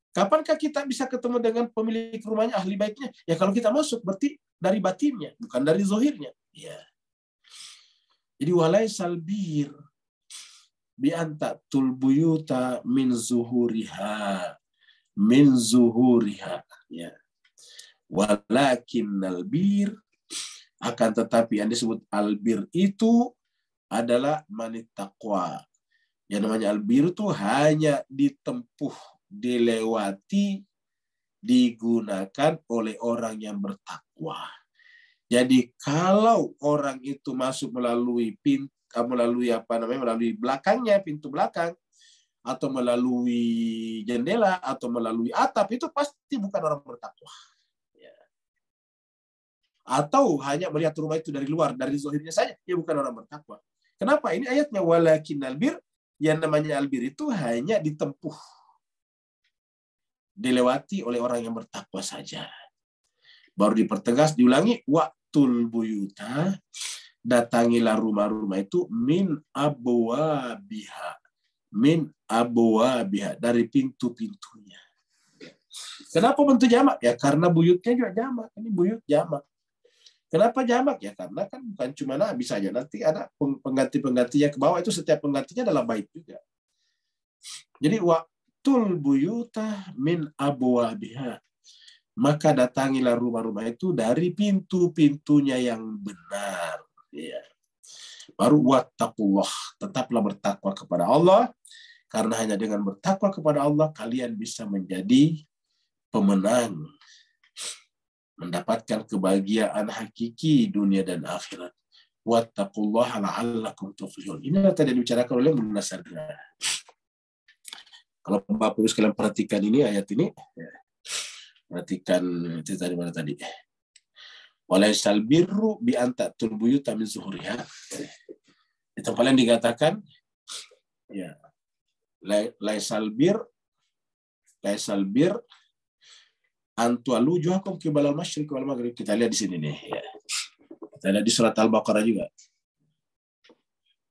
Kapankah kita bisa ketemu dengan pemilik rumahnya, ahli baitnya? Ya kalau kita masuk, berarti dari batinnya. Bukan dari zohirnya. Ya. Jadi walaisal bir bi antatul buyuta min zuhuriha. Min zuhuriha. Ya. Walakin albir, akan tetapi yang disebut albir itu adalah manit taqwa. Yang namanya albir itu hanya ditempuh, dilewati, digunakan oleh orang yang bertakwa. Jadi kalau orang itu masuk melalui melalui belakangnya, pintu belakang, atau melalui jendela, atau melalui atap, itu pasti bukan orang bertakwa. Atau hanya melihat rumah itu dari luar, dari zahirnya saja, ya bukan orang bertakwa. Kenapa? Ini ayatnya walakin albir, yang namanya albir itu hanya ditempuh, dilewati oleh orang yang bertakwa saja. Baru dipertegas, diulangi, waktul buyuta, datangilah rumah-rumah itu min abwabiha, min abwabiha, dari pintu-pintunya. Kenapa bentuk jamak? Ya karena buyutnya juga jamak. Ini buyut jamak. Kenapa jamak? Ya karena kan bukan cuma Nabi saja. Nanti ada pengganti-penggantinya ke bawah. Itu setiap penggantinya dalam bait juga. Jadi waktul buyuta min abwabiha. Maka datangilah rumah-rumah itu dari pintu-pintunya yang benar. Ya. Baru wattaqullah. Tetaplah bertakwa kepada Allah. Karena hanya dengan bertakwa kepada Allah, kalian bisa menjadi pemenang. Mendapatkan kebahagiaan hakiki dunia dan akhirat. Wattaqullaha la'allakum tuflihun. Ini yang tadi dibicarakan oleh Munasarna. Kalau Bapak Ibu sekalian perhatikan ini ayat ini, Perhatikan itu tadi mana tadi. Walaisal birru bi anta tulbuyuta min zuhuriha. Di tempat lain dikatakan ya laisal bir antualu juhakum qibala al-masyriq wal maghrib. Kita lihat di sini nih ya. Kita lihat di surat Al-Baqarah juga.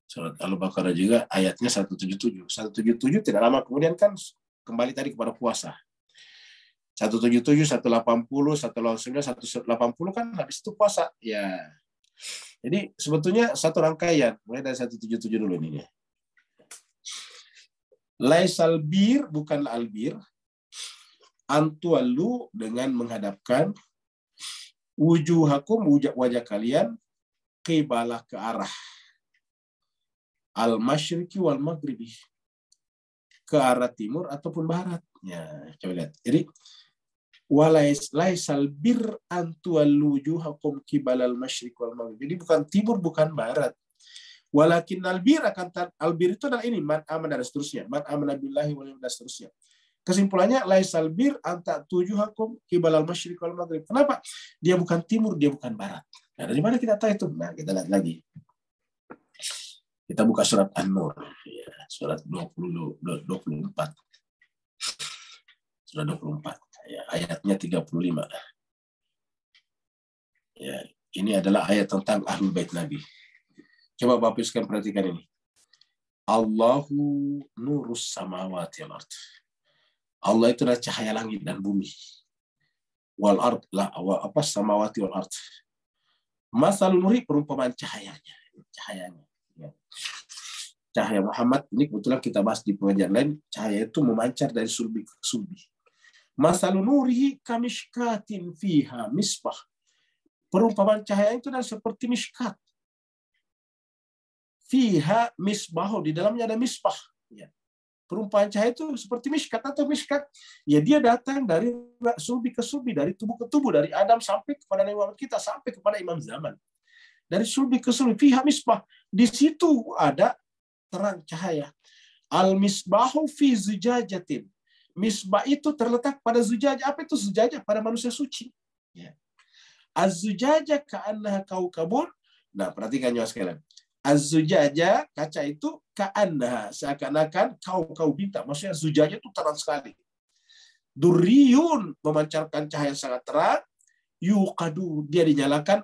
Surat Al-Baqarah juga ayatnya 177. 177 tidak lama kemudian kan kembali tadi kepada puasa. 177, 180, 189, 180 kan habis itu puasa. Ya. Jadi sebetulnya satu rangkaian. Mulai dari 177 dulu ini. Laisal bir, bukanlah albir. Antuallu dengan menghadapkan wujuhakum, wajah kalian, qibalah ke arah al-masyriqi wal maghribi. Ke arah timur ataupun barat. Ya, coba lihat. Jadi laisal bir antuallu wujuhakum qibalal masyriq wal maghrib. Jadi bukan timur, bukan barat. Walakin albir akan albir itu adalah ini man amana dan seterusnya. Man amana billahi wal yawmil dan seterusnya. Kesimpulannya laisal bir anta tujuhakum qibalal masyriq wal maghrib. Kenapa? Dia bukan timur, dia bukan barat. Nah, dari mana kita tahu itu? Nah, kita lihat lagi. Kita buka surat An-Nur, ya, surat 24. Surat 24, ya, ayatnya 35. Ya, ini adalah ayat tentang Ahlul Bait Nabi. Coba Bapak sekalian perhatikan ini. Allahu nurus samawati wal ard. Allah itu adalah cahaya langit dan bumi. Wal ard lah apa samawati wal ard. Masalul nuri perumpamaan cahayanya. Cahayanya. Ya. Cahaya Muhammad ini kebetulan kita bahas di pengajian lain. Cahaya itu memancar dari sulbi ke sulbi. Masalul nurihi kamishkatin fiha misbah. Perumpamaan cahaya itu adalah seperti mishkat. Fiha misbah, di dalamnya ada misbah. Ya. Perumpamaan cahaya itu seperti mishkat atau mishkat. Ya, dia datang dari sulbi ke sulbi, dari tubuh ke tubuh, dari Adam sampai kepada Nabi Muhammad kita, sampai kepada Imam Zaman. Dari sulbi ke sulbi, fiha misbah. Di situ ada terang cahaya. Al-misbahu fi zujajatin. Misbah itu terletak pada zujajah. Apa itu zujajah? Pada manusia suci. Ya. Az-zujajah ka'annaha kaukabun. Nah, perhatikan ya sekalian. Az-zujajah, kaca itu ka'annaha, seakan-akan kau bintang. Maksudnya zujajah itu terang sekali. Durriyun, memancarkan cahaya sangat terang. Yuqadu, dia dinyalakan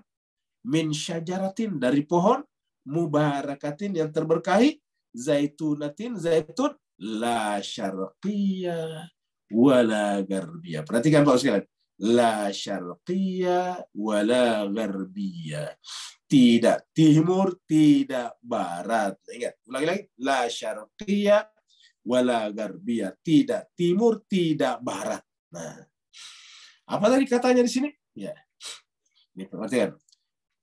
min syajaratin, dari pohon mubarakatin yang terberkahi, zaitunatin, zaitun, la syarqiyah wala garbiyah. Perhatikan Pak sekalian. La syarqiyah wala garbiyah. Tidak timur, tidak barat. Ingat, ulangi lagi. La syarqiyah wala garbiyah. Tidak timur, tidak barat. Nah, apa tadi katanya di sini? Ya. Ini perhatikan.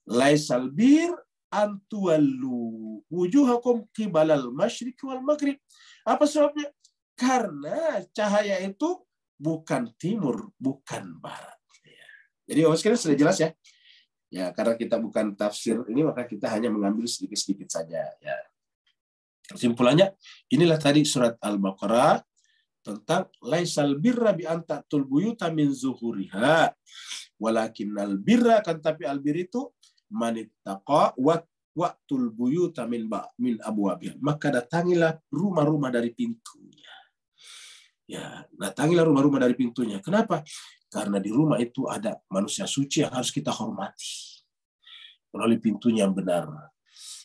Laisal bir antuallu wujuhakum qibalal masyriq wal maghrib. Apa sebabnya? Karena cahaya itu bukan timur, bukan barat. Jadi sekalian sudah jelas ya. Ya, karena kita bukan tafsir ini, maka kita hanya mengambil sedikit-sedikit saja. Ya. Kesimpulannya, inilah tadi surat Al-Baqarah tentang laisal birra bi antatul buyuta min zuhuriha walakinnal birra, kan tapi albir itu manittaqa waqtul buyuta min abwabiha. Maka datangilah rumah-rumah dari pintunya. Ya, datangilah rumah-rumah dari pintunya. Kenapa? Karena di rumah itu ada manusia suci yang harus kita hormati melalui pintunya yang benar.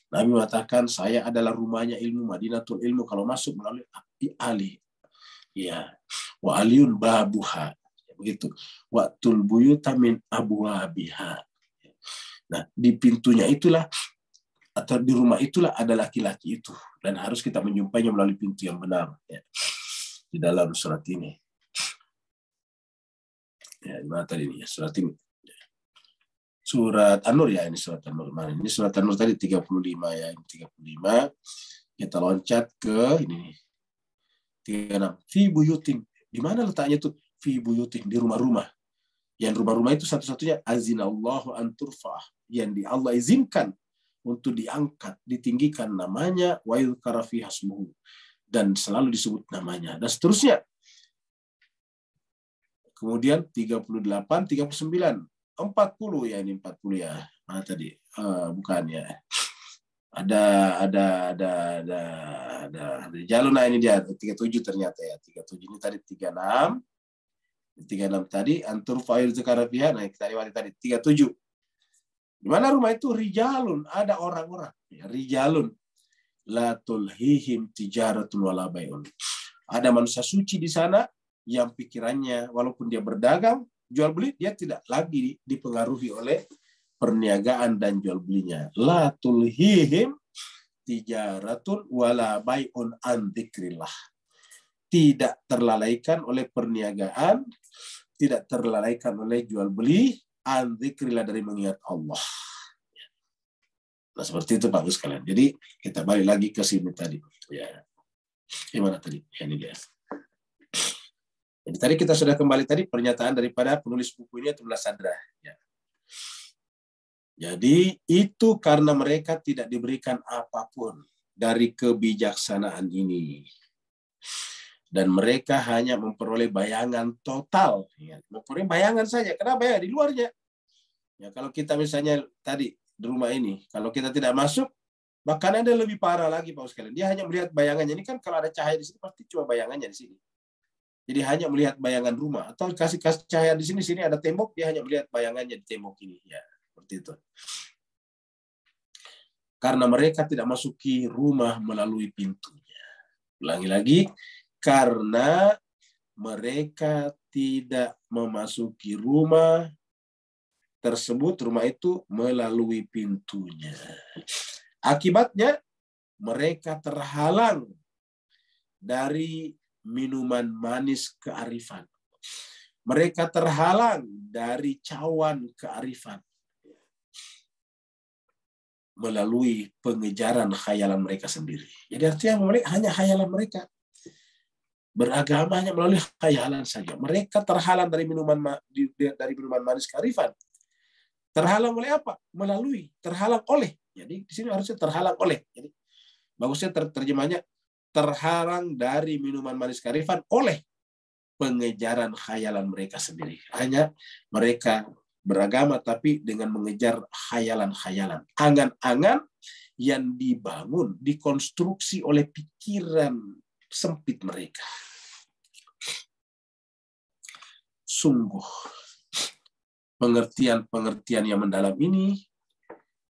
Nabi mengatakan, saya adalah rumahnya ilmu, Madinatul ilmu. Kalau masuk melalui Ali, ya, wa aliyun babuha, begitu. Waqtul buyuta min abwabiha. Nah, di pintunya itulah atau di rumah itulah ada laki-laki itu, dan harus kita menjumpainya melalui pintu yang benar. Ya. Di dalam surat ini. Ya, mana tadi ini? Surat ini. Surat An-Nur ya, ini surat An-Nur. Nah, ini surat An-Nur tadi 35 ya, 35. Kita loncat ke ini. 36. Fi buyutin. Di mana letaknya itu? Fi buyutin, di rumah-rumah. Yang rumah-rumah itu satu-satunya azinallahu an turfa'ah, yang di Allah izinkan untuk diangkat, ditinggikan namanya, wa yuzkara fi hasmuhu, dan selalu disebut namanya, dan seterusnya. Kemudian 38, 39, 40 ya, ini 40 ya. Mana tadi? Bukan ya. Ada jalur. Nah, ini dia 37 ternyata ya. 37 ini tadi 36. 36 tadi antur fa'il zakara fiha. Nah, kita lewati tadi 37. Di mana rumah itu? Rijalun, ada orang-orang. Ya, rijalun la tulhihim tijaratun wala bai'un. Ada manusia suci di sana yang pikirannya walaupun dia berdagang, jual beli, dia tidak lagi dipengaruhi oleh perniagaan dan jual belinya. La tulhihim tijaratun wala bai'un an dzikrillah. Tidak terlalaikan oleh perniagaan, tidak terlalaikan oleh jual beli, an dzikrillah, dari mengingat Allah. Nah, seperti itu Pak Gus sekalian. Jadi kita balik lagi ke sini tadi. Ya. Gimana tadi? Ya, ini dia. Jadi tadi kita sudah kembali tadi pernyataan daripada penulis buku ini, Tumla Sadra. Ya. Jadi itu karena mereka tidak diberikan apapun dari kebijaksanaan ini. Dan mereka hanya memperoleh bayangan total. Ya. Memperoleh bayangan saja. Kenapa ya? Di luarnya. Ya, kalau kita misalnya tadi di rumah ini, kalau kita tidak masuk, bahkan ada lebih parah lagi Pak sekalian. Dia hanya melihat bayangannya. Ini kan kalau ada cahaya di sini pasti cuma bayangannya di sini. Jadi hanya melihat bayangan rumah, atau kasih cahaya di sini ada tembok, dia hanya melihat bayangannya di tembok ini. Ya, seperti itu. Karena mereka tidak masuki rumah melalui pintunya. Ulangi lagi, karena mereka tidak memasuki rumah tersebut, rumah itu melalui pintunya. Akibatnya mereka terhalang dari minuman manis kearifan. Mereka terhalang dari cawan kearifan melalui pengejaran khayalan mereka sendiri. Jadi artinya mereka hanya khayalan mereka. Beragama hanya melalui khayalan saja. Mereka terhalang dari minuman manis kearifan. Terhalang oleh apa? Terhalang oleh. Jadi di sini harusnya terhalang oleh. Jadi bagusnya terjemahnya terhalang dari minuman manis kearifan oleh pengejaran khayalan mereka sendiri. Hanya mereka beragama tapi dengan mengejar khayalan-khayalan. Angan-angan yang dibangun, dikonstruksi oleh pikiran sempit mereka. Sungguh, pengertian-pengertian yang mendalam ini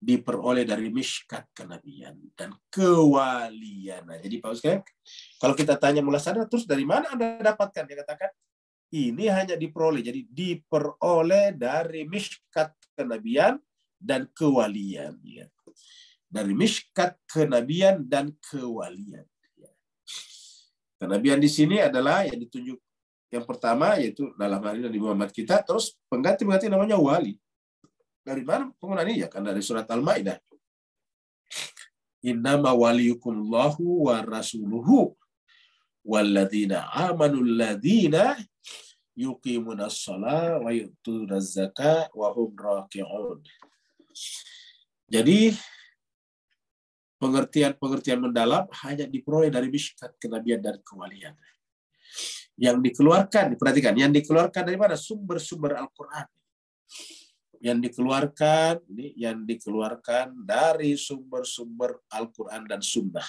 diperoleh dari miskat kenabian dan kewalian. Nah, jadi Pak Ustaz, kalau kita tanya Mullah Sadra, terus dari mana Anda dapatkan? Dia katakan, ini hanya diperoleh. Jadi diperoleh dari miskat kenabian dan kewalian. Ya. Dari miskat kenabian dan kewalian. Ya. Kenabian di sini adalah yang ditunjuk yang pertama, yaitu dalam hal ini Nabi Muhammad kita, terus pengganti namanya wali. Dari mana penggunaan ini? Ya kan dari surat Al-Maidah. Innama waliyukumullahu wa rasuluhu walladzina amanu alladzina yuqimunas shalah wa yu'tunaz zakah wa hum raki'un. Jadi pengertian mendalam hanya diperoleh dari miskat kenabian dan kewalian. Yang dikeluarkan, diperhatikan, yang dikeluarkan dari mana? Sumber-sumber Al-Qur'an. Yang dikeluarkan dari sumber-sumber Al-Quran dan Sunnah.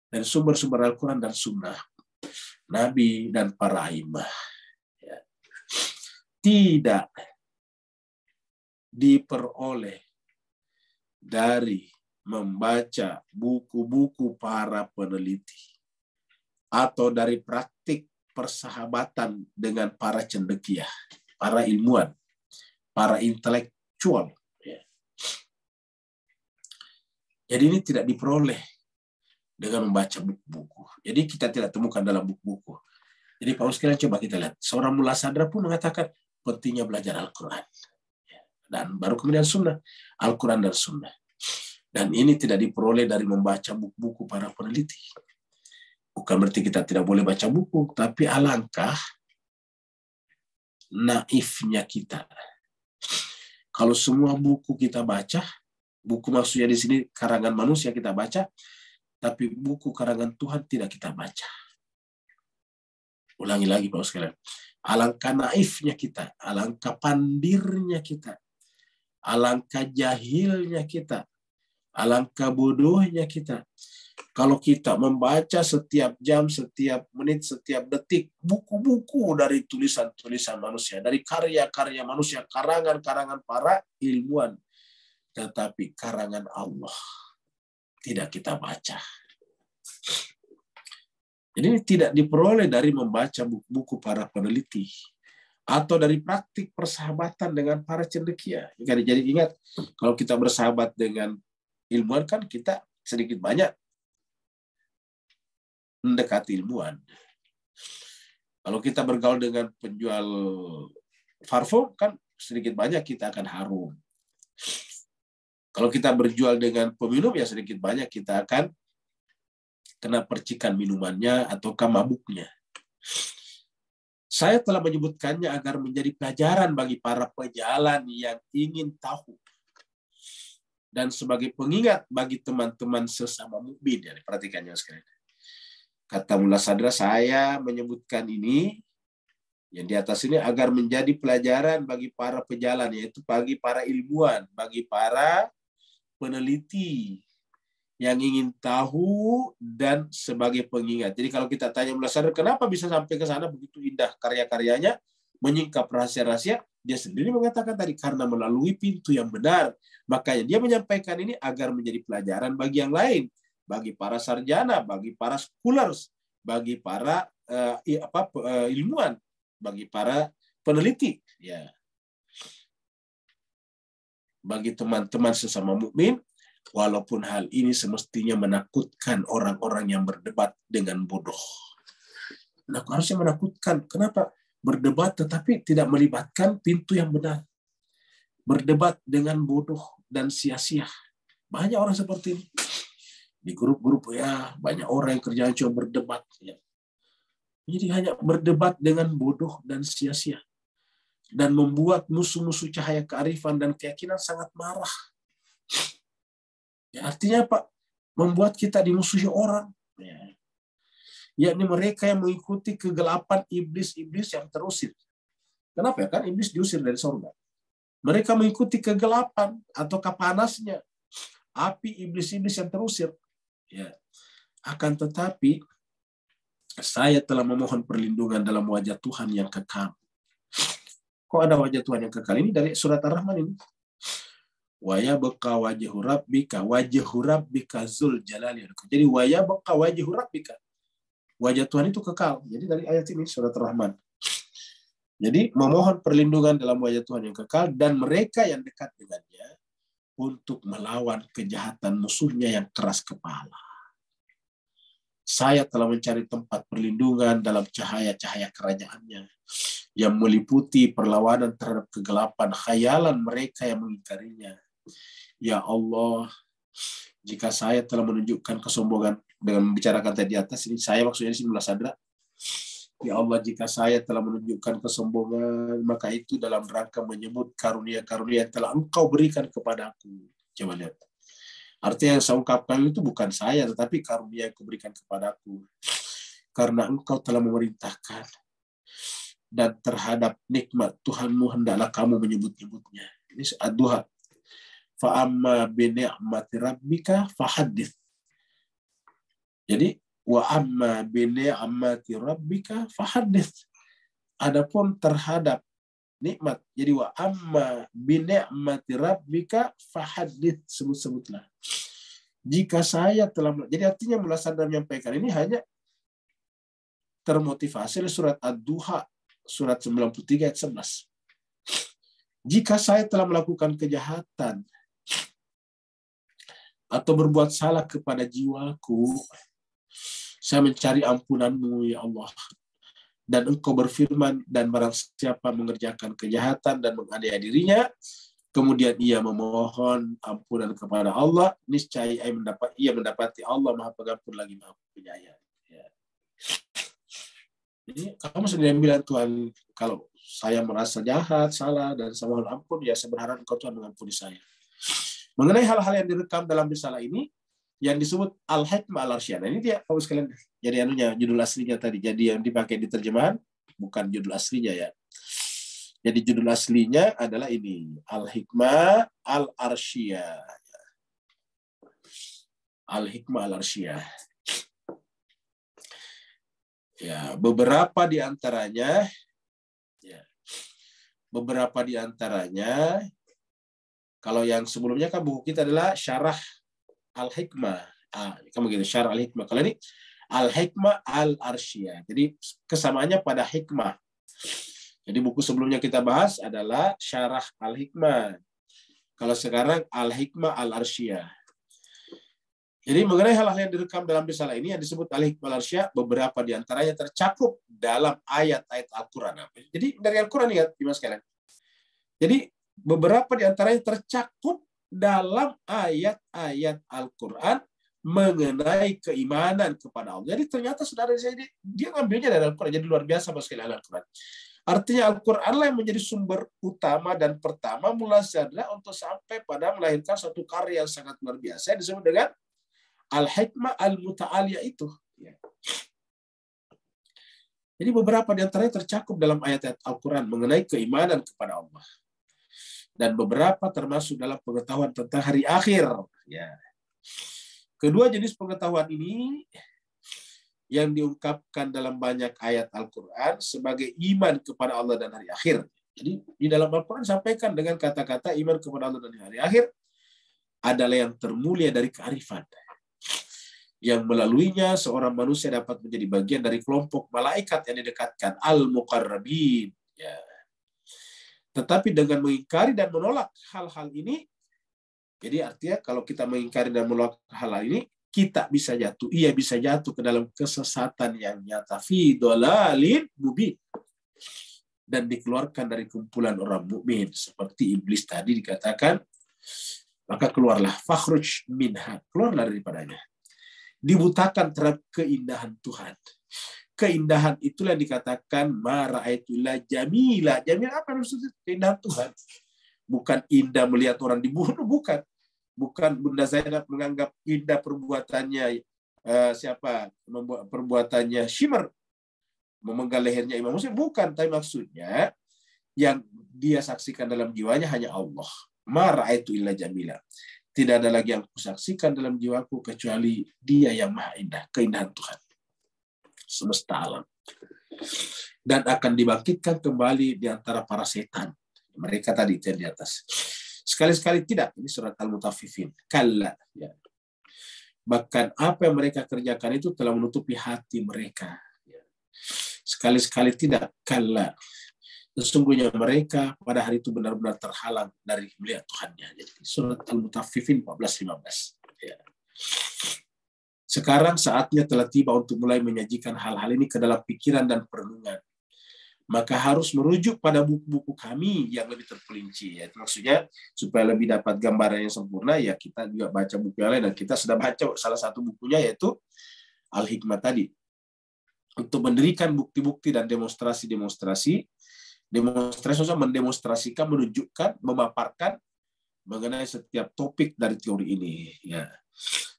Dan sumber-sumber Al-Quran dan Sunnah. Nabi dan para imam. Tidak diperoleh dari membaca buku-buku para peneliti. Atau dari praktik persahabatan dengan para cendekiah, para ilmuwan, para intelektual. Jadi ini tidak diperoleh dengan membaca buku-buku. Jadi kita tidak temukan dalam buku-buku. Jadi Pak sekalian coba kita lihat. Seorang Mullah Sadra pun mengatakan pentingnya belajar Al-Quran. Dan baru kemudian Sunnah. Al-Quran dan Sunnah. Dan ini tidak diperoleh dari membaca buku-buku para peneliti. Bukan berarti kita tidak boleh baca buku. Tapi alangkah naifnya kita. Kalau semua buku kita baca, buku maksudnya di sini karangan manusia kita baca, tapi buku karangan Tuhan tidak kita baca. Ulangi lagi Bapak sekalian. Alangkah naifnya kita, alangkah pandirnya kita, alangkah jahilnya kita, alangkah bodohnya kita. Kalau kita membaca setiap jam, setiap menit, setiap detik, buku-buku dari tulisan-tulisan manusia, dari karya-karya manusia, karangan-karangan para ilmuwan, tetapi karangan Allah tidak kita baca. Jadi ini tidak diperoleh dari membaca buku-buku para peneliti atau dari praktik persahabatan dengan para cendekia. Jadi ingat, kalau kita bersahabat dengan ilmuwan kan kita sedikit banyak mendekati ilmuwan. Kalau kita bergaul dengan penjual parfum kan sedikit banyak kita akan harum. Kalau kita berjual dengan peminum ya sedikit banyak kita akan kena percikan minumannya atau mabuknya. Saya telah menyebutkannya agar menjadi pelajaran bagi para pejalan yang ingin tahu dan sebagai pengingat bagi teman-teman sesama mukmin. Ya, perhatikannya sekalian. Kata Mullah Sadra, saya menyebutkan ini yang di atas ini agar menjadi pelajaran bagi para pejalan, yaitu bagi para ilmuwan, bagi para peneliti yang ingin tahu dan sebagai pengingat. Jadi kalau kita tanya Mullah Sadar, kenapa bisa sampai ke sana begitu indah karya-karyanya, menyingkap rahasia-rahasia, dia sendiri mengatakan tadi karena melalui pintu yang benar. Makanya dia menyampaikan ini agar menjadi pelajaran bagi yang lain, bagi para sarjana, bagi para scholars, bagi para ilmuwan, bagi para peneliti, ya, bagi teman-teman sesama mukmin. Walaupun hal ini semestinya menakutkan orang-orang yang berdebat dengan bodoh. Nah, harusnya menakutkan. Kenapa? Berdebat tetapi tidak melibatkan pintu yang benar. Berdebat dengan bodoh dan sia-sia. Banyak orang seperti ini. Di grup-grup ya, banyak orang yang kerjaan cuma berdebat. Ya. Jadi hanya berdebat dengan bodoh dan sia-sia. Dan membuat musuh-musuh cahaya kearifan dan keyakinan sangat marah. Ya, artinya apa? Membuat kita dimusuhi orang. Ya. Yakni mereka yang mengikuti kegelapan iblis-iblis yang terusir. Kenapa ya? Kan iblis diusir dari surga. Mereka mengikuti kegelapan atau kepanasnya api iblis-iblis yang terusir. Ya. Akan tetapi, saya telah memohon perlindungan dalam wajah Tuhan yang kekal. Kok ada wajah Tuhan yang kekal? Ini dari surat Ar-Rahman ini. Waya beka wajhu rabbika zul jalali. Jadi waya beka wajhu rabbika. Wajah Tuhan itu kekal. Jadi dari ayat ini surat Ar-Rahman. Jadi memohon perlindungan dalam wajah Tuhan yang kekal dan mereka yang dekat dengannya untuk melawan kejahatan musuhnya yang keras kepala. Saya telah mencari tempat perlindungan dalam cahaya-cahaya kerajaannya yang meliputi perlawanan terhadap kegelapan khayalan mereka yang mengingkarinya. Ya Allah, jika saya telah menunjukkan kesombongan dengan membicarakan tadi atas ini, saya maksudnya di sini Mullah Sadra. Ya Allah, jika saya telah menunjukkan kesombongan, maka itu dalam rangka menyebut karunia-karunia yang telah Engkau berikan kepadaku. Coba lihat. Artinya yang saya ungkapkan itu bukan saya, tetapi karunia yang Kau berikan kepadaku. Karena Engkau telah memerintahkan dan terhadap nikmat Tuhanmu hendaklah kamu menyebut-nyebutnya. Ini ad-duha. Fa'amma bini'mati rabbika fahadith. Jadi wa amma bini'mati rabbika fahadith. Adapun terhadap nikmat, jadi wa amma bini'mati rabbika fahadith, sebut-sebutlah. Jika saya telah, jadi artinya Mullah Sadar menyampaikan ini hanya termotivasi oleh surat Ad-Duha, surat 93 ayat 11. Jika saya telah melakukan kejahatan atau berbuat salah kepada jiwaku, saya mencari ampunan-Mu ya Allah. Dan Engkau berfirman, dan barang siapa mengerjakan kejahatan dan menganiaya dirinya, kemudian ia memohon ampunan kepada Allah, niscaya ia mendapati Allah Maha Pengampun lagi Maha Penyayang. Ya. Jadi kamu sendiri bilang, Tuhan, kalau saya merasa jahat, salah, dan saya mohon ampun, ya saya berharap Engkau Tuhan mengampuni saya. Mengenai hal-hal yang direkam dalam risalah ini, yang disebut Al-Hikmah Al-Arsyiyah. Nah, ini dia Bapak sekalian. Jadi anunya judul aslinya tadi. Jadi yang dipakai di terjemahan bukan judul aslinya ya. Jadi judul aslinya adalah ini, Al-Hikmah Al-Arsyiyah. Al-Hikmah Al-Arsyiyah. Ya, beberapa di antaranya kalau yang sebelumnya kan buku kita adalah Syarah Al-Hikmah. Kan begitu, Syarah Al-Hikmah. Kalau ini Al-Hikmah Al-Arsyiyah. Jadi kesamaannya pada hikmah. Jadi buku sebelumnya kita bahas adalah Syarah Al-Hikmah. Kalau sekarang Al-Hikmah Al-Arsyiyah. Jadi mengenai hal-hal yang direkam dalam risalah ini yang disebut Al-Hikmah Al-Arsyiyah, beberapa di antaranya tercakup dalam ayat-ayat Al-Quran. Jadi dari Al-Quran ingat, Mas sekalian. Jadi beberapa di antaranya tercakup dalam ayat-ayat Al-Quran mengenai keimanan kepada Allah. Jadi ternyata saudara saya dia ngambilnya dari Al-Quran. Jadi luar biasa sekali Al-Quran. Artinya Al-Quran lah yang menjadi sumber utama dan pertama mula sadar untuk sampai pada melahirkan satu karya yang sangat luar biasa yang disebut dengan Al-Hikmah Al-Muta'aliyah itu. Jadi beberapa di antaranya tercakup dalam ayat-ayat Al-Quran mengenai keimanan kepada Allah. Dan beberapa termasuk dalam pengetahuan tentang hari akhir. Ya. Kedua jenis pengetahuan ini yang diungkapkan dalam banyak ayat Al-Quran sebagai iman kepada Allah dan hari akhir. Jadi di dalam Al-Quran sampaikan dengan kata-kata iman kepada Allah dan hari akhir adalah yang termulia dari kearifan. Yang melaluinya seorang manusia dapat menjadi bagian dari kelompok malaikat yang didekatkan, al-muqarrabin. Ya. Tetapi dengan mengingkari dan menolak hal-hal ini, jadi artinya kalau kita mengingkari dan menolak hal-hal ini, kita bisa jatuh, ia bisa jatuh ke dalam kesesatan yang nyata, fi dhalalin mubin, dan dikeluarkan dari kumpulan orang mukmin seperti iblis tadi dikatakan, maka keluarlah, fakhruj minha, keluarlah daripadanya. Dibutakan terhadap keindahan Tuhan. Keindahan itulah yang dikatakan mara'aitulah jamila. Jamila apa maksudnya? Keindahan Tuhan. Bukan indah melihat orang dibunuh, bukan. Bukan Bunda Zainab menganggap indah perbuatannya perbuatannya Shimmer memenggal lehernya Imam Muslim, bukan. Tapi maksudnya yang dia saksikan dalam jiwanya hanya Allah. Mara'aitulah jamila. Tidak ada lagi yang kusaksikan dalam jiwaku kecuali Dia yang Maha Indah, keindahan Tuhan semesta alam. Dan akan dibangkitkan kembali di antara para setan. Mereka tadi di atas. Sekali-sekali tidak. Ini surat Al-Mutaffifin. Kalla. Ya. Bahkan apa yang mereka kerjakan itu telah menutupi hati mereka. Sekali-sekali tidak. Kalla. Sesungguhnya mereka pada hari itu benar-benar terhalang dari melihat Tuhannya. Jadi surat Al-Mutaffifin 14-15. Ya. Sekarang saatnya telah tiba untuk mulai menyajikan hal-hal ini ke dalam pikiran dan perenungan. Maka harus merujuk pada buku-buku kami yang lebih terperinci. Ya. Maksudnya supaya lebih dapat gambaran yang sempurna, ya kita juga baca buku yang lain. Dan kita sudah baca salah satu bukunya yaitu Al-Hikmah tadi. Untuk mendirikan bukti-bukti dan demonstrasi-demonstrasi mendemonstrasikan, menunjukkan, memaparkan mengenai setiap topik dari teori ini, ya.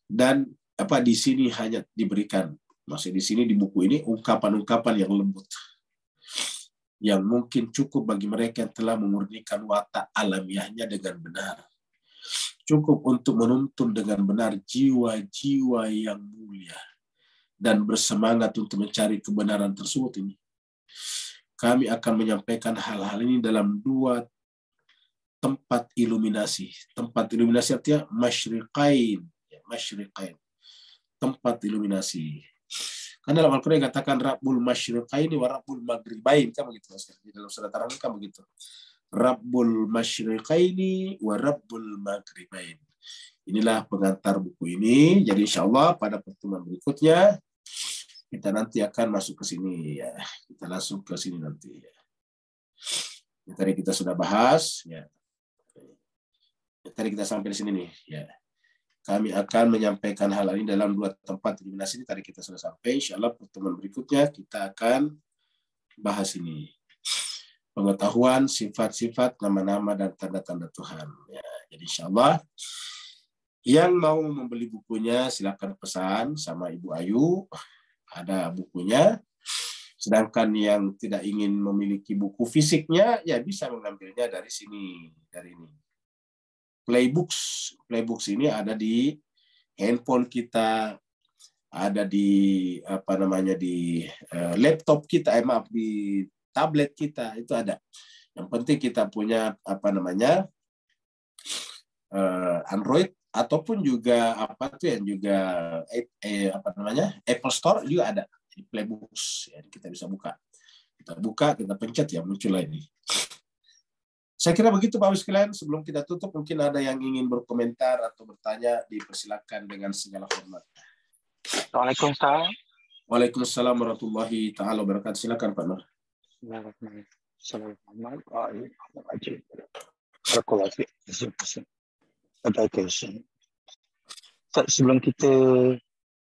Dan di sini hanya diberikan, masih di sini di buku ini ungkapan-ungkapan yang lembut, yang mungkin cukup bagi mereka yang telah memurnikan watak alamiahnya dengan benar, cukup untuk menuntun dengan benar jiwa-jiwa yang mulia dan bersemangat untuk mencari kebenaran tersebut ini. Kami akan menyampaikan hal-hal ini dalam 2 tempat iluminasi. Tempat iluminasi artinya masyriqain. Masyriqain. Tempat iluminasi. Kan dalam Al-Quran dikatakan Rabbul masyriqaini wa Rabbul maghribain. Kan begitu. Di dalam surat Ar-Rahman kan begitu. Rabbul masyriqaini wa Rabbul maghribain. Inilah pengantar buku ini. Jadi insya Allah pada pertemuan berikutnya kita nanti akan masuk ke sini ya. Kita langsung ke sini nanti ya. Tadi kita sudah bahas ya. Tadi kita sampai di sini nih ya. Kami akan menyampaikan hal ini dalam 2 tempat iluminasi ini. Tadi kita sudah sampai. Insya Allah pertemuan berikutnya kita akan bahas ini. Pengetahuan sifat-sifat nama-nama dan tanda-tanda Tuhan ya. Jadi insya Allah Yang mau membeli bukunya silakan pesan sama Ibu Ayu, ada bukunya. Sedangkan yang tidak ingin memiliki buku fisiknya, ya bisa mengambilnya dari sini, dari ini. Playbooks ini ada di handphone kita, ada di apa namanya di laptop kita, maaf, di tablet kita itu ada. Yang penting kita punya apa namanya Android ataupun juga apa tuh yang juga apa namanya Apple Store juga ada di Playbooks. Ya, kita bisa buka. Kita buka, kita pencet ya muncul ini. Saya kira begitu Pak sekalian. Sebelum kita tutup, mungkin ada yang ingin berkomentar atau bertanya, dipersilakan dengan segala hormat. Assalamualaikum Ustaz. Waalaikumsalam warahmatullahi taala wabarakatuh. Silakan Pak Nur. Sebelum kita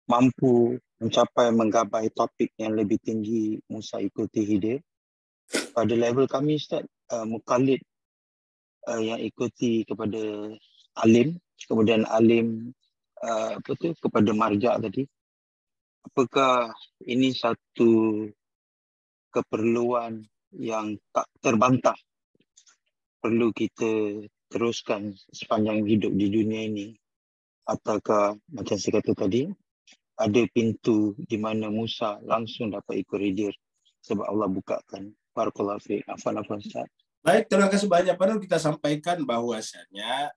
mampu mencapai menggapai topik yang lebih tinggi, Musa ikuti hidir. Pada level kami Ustaz, mukallid yang ikuti kepada alim, kemudian alim kepada marja' tadi. Apakah ini satu keperluan yang tak terbantah perlu kita teruskan sepanjang hidup di dunia ini, ataukah macam saya kata tadi ada pintu di mana Musa langsung dapat ikut hidir sebab Allah bukakan. Barakallahu fiik. Afwan Ustaz. Baik, terima kasih banyak. Padahal kita sampaikan bahwasanya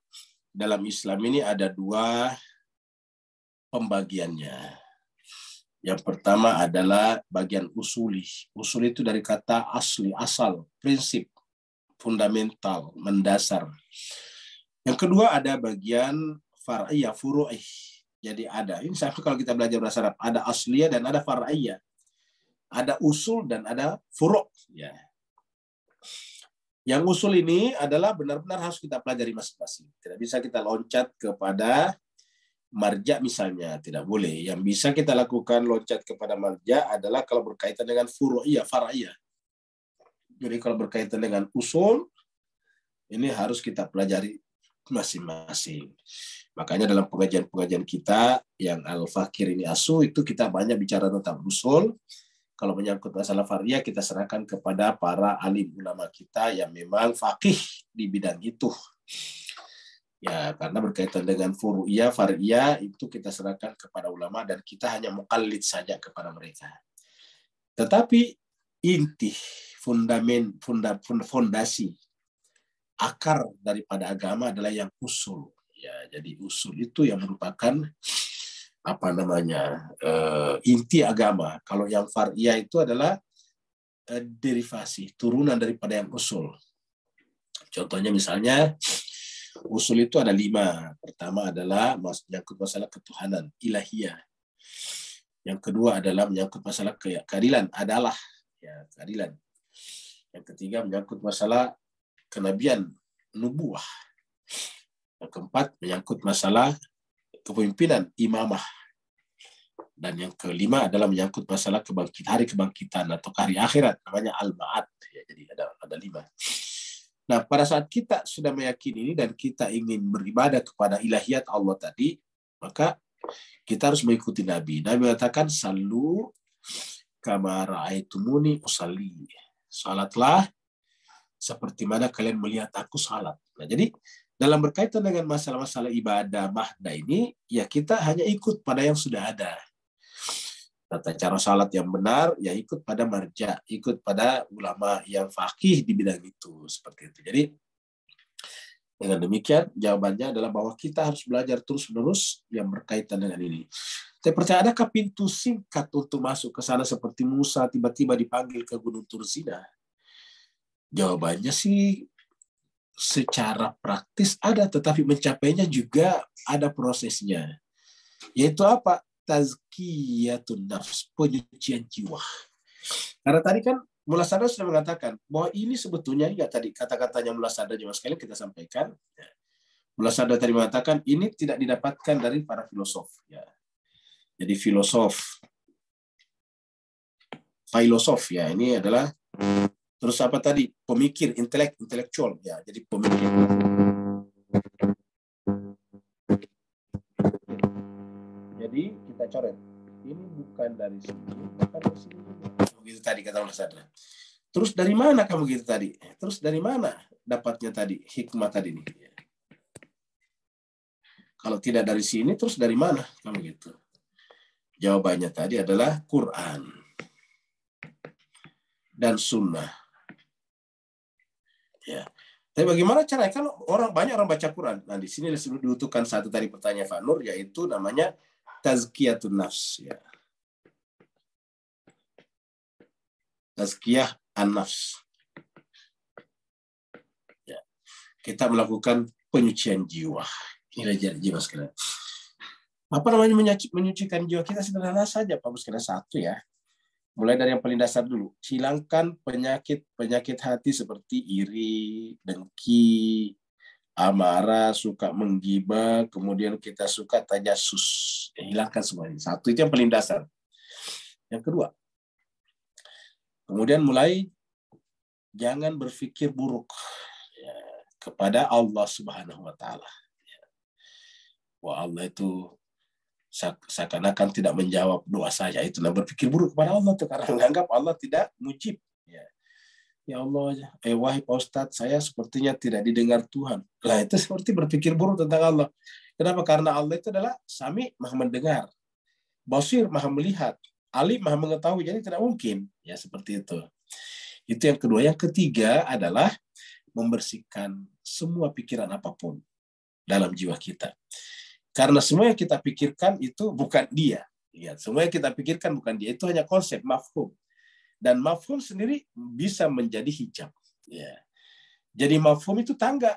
dalam Islam ini ada dua pembagiannya. Yang pertama adalah bagian usuli. Usul itu dari kata asli, asal, prinsip, fundamental, mendasar. Yang kedua ada bagian far'iyah, furu'ih. Jadi ada, ini sama kalau kita belajar bahasa Arab, ada asliyah dan ada far'iyah. Ada usul dan ada furu'. Ya. Yang usul ini adalah benar-benar harus kita pelajari masing-masing. Tidak bisa kita loncat kepada marja misalnya, tidak boleh. Yang bisa kita lakukan loncat kepada marja adalah kalau berkaitan dengan furu'iyah, far'iyah. Jadi kalau berkaitan dengan usul, ini harus kita pelajari masing-masing. Makanya dalam pengajian-pengajian kita yang Al-Fakir ini Asu, itu kita banyak bicara tentang usul. Kalau menyangkut masalah far'iyah, kita serahkan kepada para alim ulama kita yang memang faqih di bidang itu. Ya, karena berkaitan dengan furu'iyah, far'iyah, itu kita serahkan kepada ulama dan kita hanya mukallid saja kepada mereka. Tetapi inti, fondasi, akar daripada agama adalah yang usul. Ya, jadi usul itu yang merupakan apa namanya inti agama. Kalau yang far'iyah itu adalah derivasi, turunan daripada yang usul. Contohnya misalnya usul itu ada 5. Pertama adalah menyangkut masalah ketuhanan, ilahiyah. Yang kedua adalah menyangkut masalah keadilan, adalah ya, keadilan. Yang ketiga menyangkut masalah kenabian, nubuah. Yang keempat menyangkut masalah kepemimpinan, imamah. Dan yang kelima adalah menyangkut masalah hari kebangkitan atau hari akhirat, namanya al-ma'ad. Ya, jadi ada 5. Nah, pada saat kita sudah meyakini ini dan kita ingin beribadah kepada ilahiyat Allah tadi, maka kita harus mengikuti Nabi. Nabi mengatakan, "Sallu kama ra'aitumuni usalli." Salatlah seperti mana kalian melihat aku salat. Nah, jadi dalam berkaitan dengan masalah-masalah ibadah mahda ini, ya kita hanya ikut pada yang sudah ada. Tata cara salat yang benar, ya ikut pada marja, ikut pada ulama yang faqih di bidang itu. Seperti itu. Jadi, dengan demikian, jawabannya adalah bahwa kita harus belajar terus-menerus yang berkaitan dengan ini. Saya percaya, adakah pintu singkat untuk masuk ke sana seperti Musa tiba-tiba dipanggil ke Gunung Tursina? Jawabannya sih, secara praktis ada, tetapi mencapainya juga ada prosesnya. Yaitu apa? Tazkiyatun nafs, penyucian jiwa. Karena tadi kan Mullah Sadar sudah mengatakan bahwa ini sebetulnya, ya tadi kata-katanya Mullah Sadar juga sekali kita sampaikan. Mullah Sadar tadi mengatakan ini tidak didapatkan dari para filosof. Ya. Jadi filosof ya, ini adalah terus apa tadi? Pemikir, intelektual ya. Jadi pemikir. Jadi kita coret. Ini bukan dari sini, bukan dari sini. Begitu tadi kata Mullah Sadra. Terus dari mana kamu gitu tadi? Terus dari mana dapatnya tadi hikmah tadi nih? Kalau tidak dari sini, terus dari mana kamu gitu? Jawabannya tadi adalah Quran dan Sunnah. Ya. Tapi bagaimana caranya? Kan banyak orang baca Quran. Nah, di sini dibutuhkan satu tadi pertanyaan Pak Nur, yaitu namanya tazkiyatun nafs. Ya. Tazkiyah an-nafs. Ya. Kita melakukan penyucian jiwa. Inilah jiwa sekalian. Apa namanya menyucikan jiwa kita? Sederhana saja, Pak Bos, sekalian. Satu ya. Mulai dari yang paling dasar dulu. Hilangkan penyakit hati seperti iri, dengki, amarah, suka menggibah, kemudian kita suka tajasus. Hilangkan semuanya. Satu, itu yang paling dasar. Yang kedua, kemudian mulai jangan berpikir buruk ya, kepada Allah Subhanahu wa Ta'ala. Ya. Wah, Allah itu seakan-akan tidak menjawab doa saya, itu berpikir buruk kepada Allah tuh, karena menganggap Allah tidak mujib. Ya Allah, wahai Pak Ustadz, saya sepertinya tidak didengar Tuhan. Lah itu seperti berpikir buruk tentang Allah. Kenapa? Karena Allah itu adalah Sami, maha mendengar, Basir, maha melihat, Alim, maha mengetahui. Jadi tidak mungkin ya seperti itu. Itu yang kedua. Yang ketiga adalah membersihkan semua pikiran apapun dalam jiwa kita. Karena semua yang kita pikirkan itu bukan dia. Ya, semua yang kita pikirkan bukan dia. Itu hanya konsep, mafhum. Dan mafhum sendiri bisa menjadi hijab. Ya. Jadi mafhum itu tangga.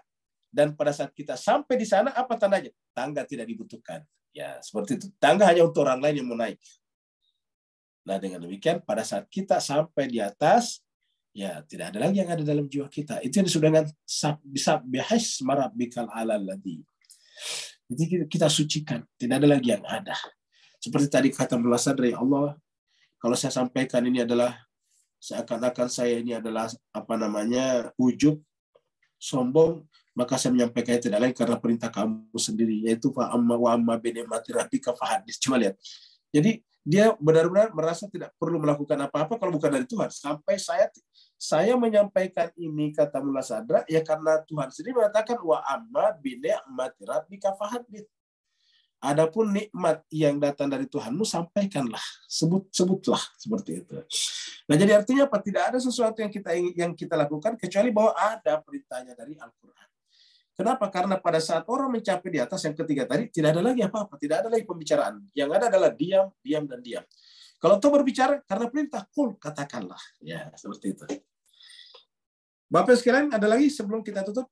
Dan pada saat kita sampai di sana, apa tandanya? Tangga tidak dibutuhkan. Ya, seperti itu. Tangga hanya untuk orang lain yang mau naik. Nah, dengan demikian, pada saat kita sampai di atas, ya tidak ada lagi yang ada dalam jiwa kita. Itu yang disebut dengan sabbihis marabbikal alalladzi. Jadi kita sucikan, tidak ada lagi yang ada. Seperti tadi kata Mullah Sadra, ya Allah, kalau saya sampaikan ini adalah seakan-akan saya ini adalah ujub, sombong, maka saya menyampaikan tidak lain karena perintah kamu sendiri, yaitu fa amma wa amma bi ni'mati rabbika fahadits. Cuma lihat. Jadi dia benar-benar merasa tidak perlu melakukan apa-apa kalau bukan dari Tuhan. Sampai saya menyampaikan ini, kata Mullah Sadra, ya karena Tuhan sendiri mengatakan wa amma bi ni'mati rabbika fahadits. Adapun nikmat yang datang dari Tuhanmu, sampaikanlah, sebutlah, seperti itu. Nah, jadi artinya apa? Tidak ada sesuatu yang kita lakukan kecuali bahwa ada perintahnya dari Al-Quran. Kenapa? Karena pada saat orang mencapai di atas yang ketiga tadi, tidak ada lagi apa-apa, tidak ada lagi pembicaraan. Yang ada adalah diam, diam, dan diam. Kalau toh berbicara karena perintah, kul, katakanlah. Ya, seperti itu. Bapak sekalian, ada lagi sebelum kita tutup?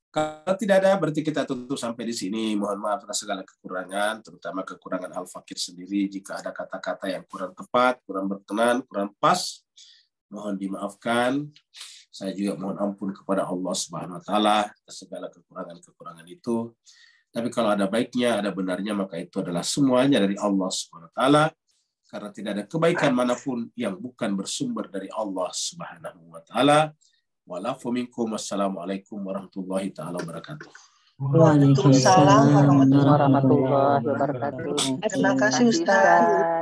Kalau tidak ada, berarti kita tutup sampai di sini. Mohon maaf atas segala kekurangan, terutama kekurangan Al-Fakir sendiri. Jika ada kata-kata yang kurang tepat, kurang berkenan, kurang pas, mohon dimaafkan. Saya juga mohon ampun kepada Allah Subhanahu wa Ta'ala atas segala kekurangan-kekurangan itu. Tapi kalau ada baiknya, ada benarnya, maka itu adalah semuanya dari Allah Subhanahu wa Ta'ala. Karena tidak ada kebaikan manapun yang bukan bersumber dari Allah Subhanahu wa Ta'ala. Wassalamualaikum warahmatullahi taala wabarakatuh. Waalaikumsalam warahmatullahi wabarakatuh. Terima kasih Ustaz.